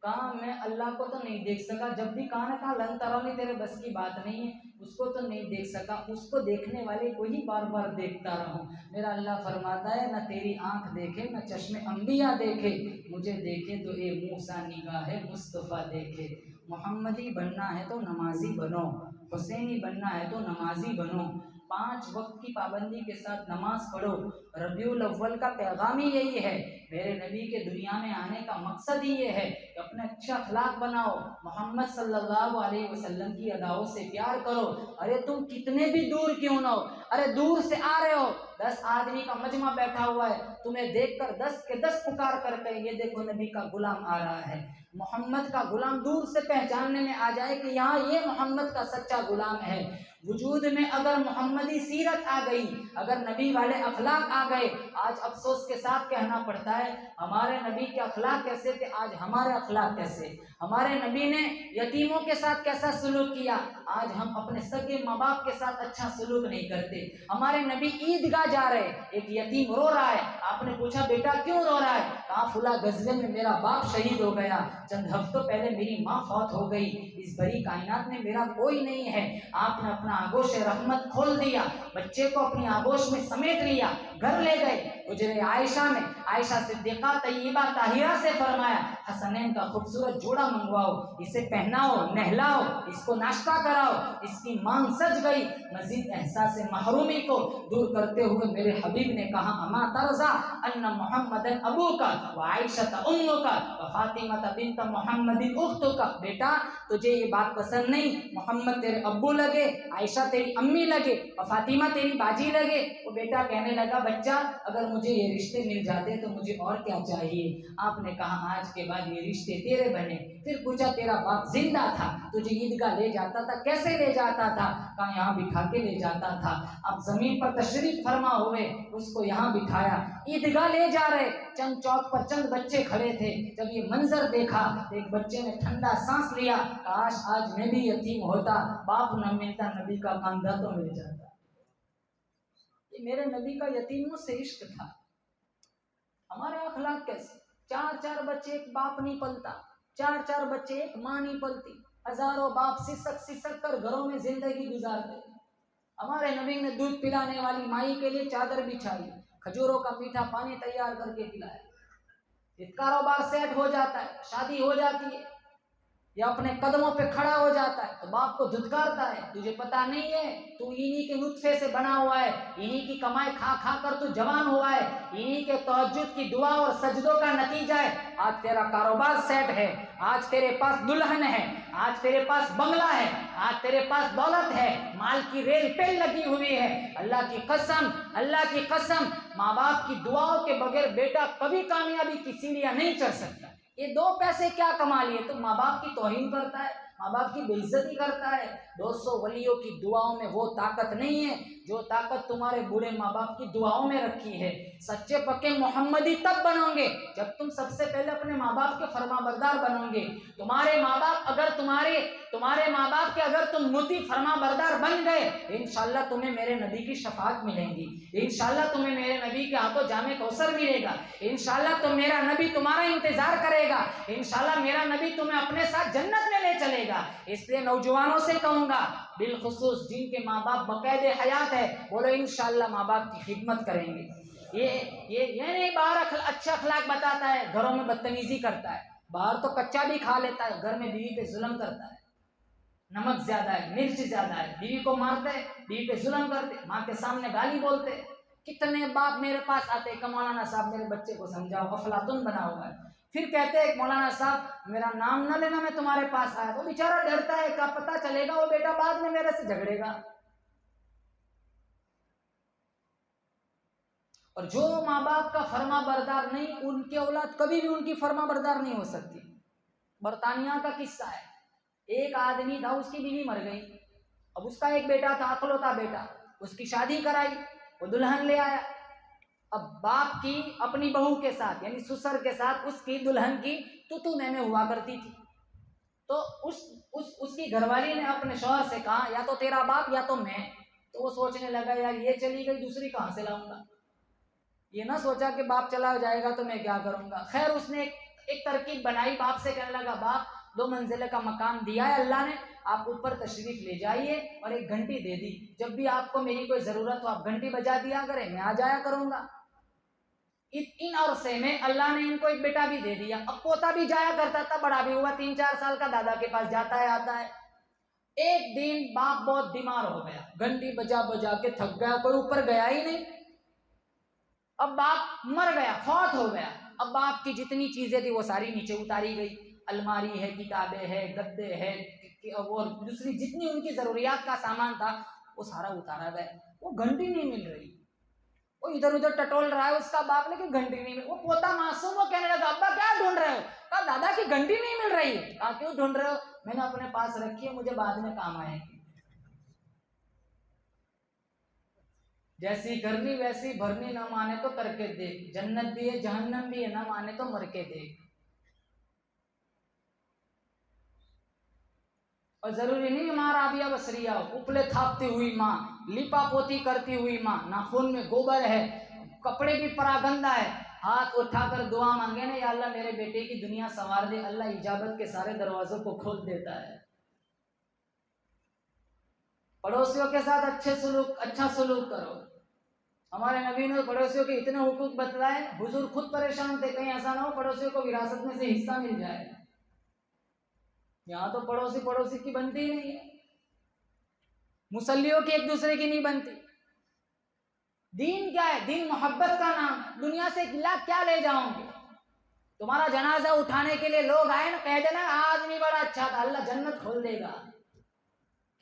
कहा मैं अल्लाह को तो नहीं देख सका, जब भी कहा ना कहा लन तरानी तेरे बस की बात नहीं है, उसको तो नहीं देख सका, उसको देखने वाले को ही बार बार देखता रहूं। मेरा अल्लाह फरमाता है ना तेरी आंख देखे ना चश्मे अंबिया देखे, मुझे देखे तो ए मूसा निगाह मुस्तफ़ा देखे। मोहम्मदी बनना है तो नमाजी बनो, हुसैनी बनना है तो नमाजी बनो, 5 वक्त की पाबंदी के साथ नमाज पढ़ो। रबीउल अव्वल का पैगाम ही यही है, मेरे नबी के दुनिया में आने का मकसद ही ये है कि अपने अच्छा अखलाक बनाओ, मोहम्मद सल्लल्लाहु अलैहि वसल्लम की अदाओं से प्यार करो। अरे तुम कितने भी दूर क्यों ना हो, अरे दूर से आ रहे हो, 10 आदमी का मजमा बैठा हुआ है, तुम्हें देखकर 10 के 10 पुकार करते हैं ये देखो नबी का गुलाम आ रहा है। मोहम्मद का गुलाम दूर से पहचानने में आ जाए कि यहाँ ये मोहम्मद का सच्चा गुलाम है। वजूद में अगर मोहम्मदी सीरत आ गई, अगर नबी वाले अखलाक आ गए, आज अफसोस के साथ कहना पड़ता है हमारे नबी के अखलाक कैसे थे, आज हमारे अखलाक कैसे। हमारे नबी ने यतीमों के साथ कैसा सलूक किया, आज हम अपने सगे माँ बाप के साथ अच्छा सलूक नहीं करते। हमारे नबी ईदगाह जा रहे, एक यतीम रो रहा है, आपने पूछा बेटा क्यों रो रहा है, कहा फुला गजवे में मेरा बाप शहीद हो गया, चंद हफ्तों पहले मेरी माँ फौत हो गई, इस बड़ी कायनात में मेरा कोई नहीं है। आपने अपना आगोश रहमत खोल दिया, बच्चे को अपनी आगोश में समेट लिया, घर ले गए। हुजरे आयशा में आयशा सिद्दीक़ा तय्यबा ताहिरा से फरमाया हसनैन का खूबसूरत जोड़ा मंगवाओ, इसे पहनाओ, नहलाओ, इसको नाश्ता कराओ। इसकी मांग सज गई। मजीद एहसास महरूमी को दूर करते हुए मेरे हबीब ने कहा अमा तरजा अन्ना मुहम्मदन अबू का व आयशा उम्मु का व फातिमा बिन्त मुहम्मदिन उख्तु का। बेटा तुझे ये बात पसंद नहीं, मोहम्मद तेरे अब्बू लगे, आयशा तेरी अम्मी लगे और फातिमा तेरी बाजी लगे। वो बेटा कहने लगा बच्चा अगर मुझे ये रिश्ते मिल जाते तो मुझे और क्या चाहिए। आपने कहा आज के बाद ये रिश्ते तेरे बने। फिर पूछा तेरा बाप जिंदा था, तुझे ईदगाह ले जाता था, कैसे ले जाता था, कहा यहाँ बिठा के ले जाता था। अब जमीन पर तशरीफ फरमा हुए, उसको यहाँ बिठाया, ईदगाह ले जा रहे, चंद चौक पर चंद बच्चे खड़े थे। जब ये मंजर देखा तो एक बच्चे ने ठंडा सांस लिया, काश आज मैं भी यतीम होता, बाप न मिलता, नबी का कंधा तो मिल जाता। ये मेरे नबी का यतीमों से इश्क था। हमारे अखलाक कैसे, 4-4 बच्चे एक बाप नहीं पलता, 4-4 बच्चे एक माँ नहीं पलती, हजारों बाप सिसक सिसक कर घरों में जिंदगी गुजारते। हमारे नबी ने दूध पिलाने वाली माई के लिए चादर बिछाई, खजूरों का मीठा पानी तैयार करके पिलाया। कारोबार सेट हो जाता है, शादी हो जाती है, या अपने कदमों पे खड़ा हो जाता है तो बाप को धुतकारता है, तुझे पता नहीं है तू इन्हीं के नुत्फे से बना हुआ है, इन्हीं की कमाई खा खा कर तू जवान हुआ है, इन्हीं के तहज्जुद की दुआ और सजदों का नतीजा है। आज तेरा कारोबार सेट है, आज तेरे पास दुल्हन है, आज तेरे पास बंगला है, आज तेरे पास दौलत है, माल की रेल पेल लगी हुई है। अल्लाह की कसम, अल्लाह की कसम, माँ बाप की दुआओं के बगैर बेटा कभी कामयाबी की सीढ़ियां नहीं चढ़ सकता। ये 2 पैसे क्या कमा लिए, तो माँ बाप की तौहीन करता है, माँ बाप की बेइज्जती करता है। 200 वलियों की दुआओं में वो ताकत नहीं है जो ताकत तुम्हारे बूढ़े माँ बाप की दुआओं में रखी है। सच्चे पक्के मोहम्मदी तब बनोगे जब तुम सबसे पहले अपने माँ बाप के फरमाबरदार बनोगे। तुम्हारे माँ बाप अगर तुम्हारे माँ बाप के अगर तुम मुती फरमाबरदार बन गए, इंशाल्लाह तुम्हें मेरे नबी की शफाअत मिलेंगी, इंशाल्लाह तुम्हें मेरे नबी के हाथों जामे कौसर मिलेगा, इंशाल्लाह तो मेरा नबी तुम्हारा इंतजार करेगा, इंशाल्लाह मेरा नबी तुम्हें अपने साथ जन्नत में ले चलेगा। इसलिए नौजवानों से कहूंगा, बिलखुसूस जिनके माँ बाप बकायदे हयात है, बोलो इंशाल्लाह माँ बाप की खिदमत करेंगे। ये नहीं बाहर अच्छा अखलाक बताता है, घरों में बदतमीजी करता है, बाहर तो कच्चा भी खा लेता है, घर में बीवी पे जुल्म करता है, नमक ज्यादा है, मिर्च ज्यादा है, बीवी को मारते, बीवी पे जुल्म करते, माँ के सामने गाली बोलते। कितने बाप मेरे पास आते कि मौलाना साहब मेरे बच्चे को समझाओ, अफलातुन बना हुआ है। फिर कहते हैं मौलाना साहब मेरा नाम ना लेना, मैं तुम्हारे पास आया। तो बेचारा डरता है, क्या पता चलेगा वो बेटा बाद में मेरे से झगड़ेगा। और जो माँ बाप का फर्मा बरदार नहीं, उनकी औलाद कभी भी उनकी फर्मा बरदार नहीं हो सकती। बरतानिया का किस्सा है, एक आदमी था, उसकी बीवी मर गई, अब उसका एक बेटा था, अकलौता बेटा, उसकी शादी कराई, वो दुल्हन ले आया। अब बाप की अपनी बहू के साथ यानी ससुर के साथ उसकी दुल्हन की तू मैं हुआ करती थी। तो उसकी घरवाली ने अपने शौहर से कहा या तो तेरा बाप या तो मैं। तो वो सोचने लगा यार ये चली गई, दूसरी कहाँ से लाऊंगा। ये ना सोचा कि बाप चला जाएगा तो मैं क्या करूंगा। खैर उसने एक तरकीब बनाई, बाप से कहने लगा, बाप 2 मंजिले का मकान दिया है अल्लाह ने, आप ऊपर तशरीफ ले जाइए और एक घंटी दे दी, जब भी आपको मेरी कोई जरूरत हो आप घंटी बजा दिया करें, मैं आ जाया करूंगा। इन अरसे में अल्लाह ने इनको एक बेटा भी दे दिया। अब पोता भी जाया करता था, बड़ा भी हुआ, 3-4 साल का, दादा के पास जाता है आता है। एक दिन बाप बहुत बीमार हो गया, घंटी बजा बजा के थक गया, कोई ऊपर गया ही नहीं। अब बाप मर गया, फौत हो गया। अब बाप की जितनी चीजें थी वो सारी नीचे उतारी गई, अलमारी है, किताबें है, गद्दे है, और दूसरी जितनी उनकी जरूरियात का सामान था वो सारा उतारा गया। वो घंटी नहीं मिल रही, वो इधर उधर टटोल रहा है उसका बाप, लेकिन घंटी नहीं मिल। वो पोता मासूम वो कहने लगा, अब्बा क्या ढूंढ रहे हो? कहा, दादा की घंटी नहीं मिल रही। कहा, क्यों ढूंढ रहे हो? मैंने अपने पास रखी है, मुझे बाद में काम आएगी। जैसी करनी वैसी भरनी, ना माने तो करके देख, जन्नत भी है जहन्नम भी है, ना माने तो मर के देख। और जरूरी नहीं माँ राबिया बसरिया, उपले थापती हुई माँ, लिपा पोती करती हुई माँ, नाखून में गोबर है, कपड़े भी परागंदा है, हाथ उठाकर दुआ मांगे ना, या अल्लाह मेरे बेटे की दुनिया संवार दे, अल्लाह इजाबत के सारे दरवाजों को खोल देता है। पड़ोसियों के साथ अच्छा सलूक करो। हमारे नबी ने पड़ोसियों के इतने हुकूक बतलाए, हुजूर खुद परेशान थे, कहीं ऐसा ना हो पड़ोसियों को विरासत में से हिस्सा मिल जाए। यहाँ तो पड़ोसी पड़ोसी की बनती ही नहीं है, मुसल्लियों की एक दूसरे की नहीं बनती। दीन क्या है? दीन मोहब्बत का नाम है। दुनिया से 1 लाख क्या ले जाओगे? तुम्हारा जनाजा उठाने के लिए लोग आए ना, कह देना आदमी बड़ा अच्छा था, अल्लाह जन्नत खोल देगा।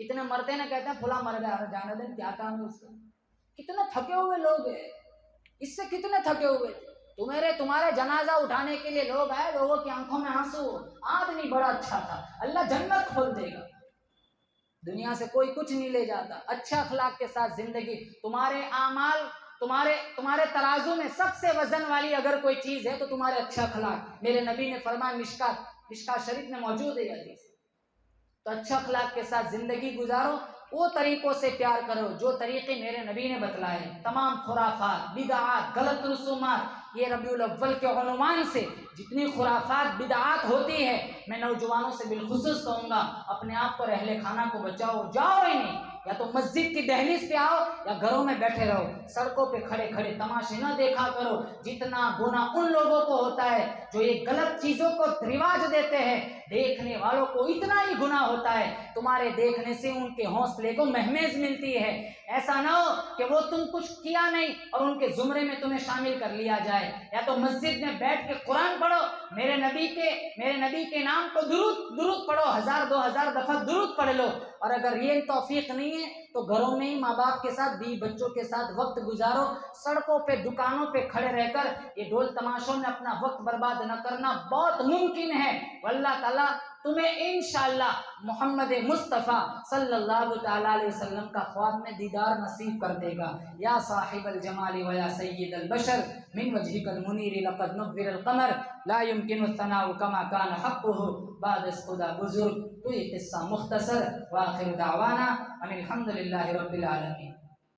कितने मरते ना, कहते हैं फुला मर गया, जाने दें, क्या काम है उसका। कितने थके हुए लोग हैं, इससे कितने थके हुए। तुम्हारे जनाजा उठाने के लिए लोग आए, लोगों की आंखों में आंसू, आदमी बड़ा अच्छा था, अल्लाह जन्नत खोल देगा। दुनिया से कोई कुछ नहीं ले जाता। अच्छे अखलाक के साथ जिंदगी, तुम्हारे आमाल, तुम्हारे तराजू में सबसे वजन वाली अगर कोई चीज है तो तुम्हारे अच्छे अखलाक। मेरे नबी ने फरमाया, मिशकात शरीफ में मौजूद है हदीस। तो अच्छे अखलाक के साथ जिंदगी गुजारो, वो तरीकों से प्यार करो जो तरीके मेरे नबी ने बतलाए। तमाम खुराफात, बिदआत, गलत रसूमात, ये रबीउल अव्वल के अनुमान से जितनी खुराफात बिदआत होती है, मैं नौजवानों से बिलखुसूस कहूँगा, अपने आप को रहले खाना को बचाओ, जाओ ही नहीं, या तो मस्जिद की दहलीज पे आओ या घरों में बैठे रहो। सड़कों पे खड़े खड़े तमाशे न देखा करो। जितना गुनाह उन लोगों को होता है जो ये गलत चीजों को रिवाज देते हैं, देखने वालों को इतना ही गुनाह होता है। तुम्हारे देखने से उनके हौसले को महमेज मिलती है। ऐसा ना हो कि वो तुम कुछ किया नहीं और उनके जुमरे में तुम्हें शामिल कर लिया जाए। या तो मस्जिद में बैठ के कुरान पढ़ो, मेरे नबी के नाम को दुरूद पढ़ो, 1000-2000 दफा दुरूद पढ़ लो। और अगर ये तौफीक नहीं है तो घरों में ही माँ बाप के साथ, बीवी बच्चों के साथ वक्त गुजारो। सड़कों पे, दुकानों पे खड़े रहकर ये ढोल तमाशों में अपना वक्त बर्बाद न करना बहुत मुमकिन है। अल्लाह ताला तुम्हें इंशाअल्लाह मोहम्मद मुस्तफ़ा सल्लल्लाहु तआला अलैहि वसल्लम का ख्वाब में दीदार नसीब कर देगा। या साहिबल जमाली व या सय्यिदल बशर मिन वजहिकल मुनीर लक़द नुव्विरल क़मर ला युमकिनु सनाउ कमा कान हक़्क़ुहु बाद खुदा बुजुर्ग। तो ये किस्सा मुख्तसर व आखिर दावाना अनिल हम्दुलिल्लाहि रब्बिल आलमीन।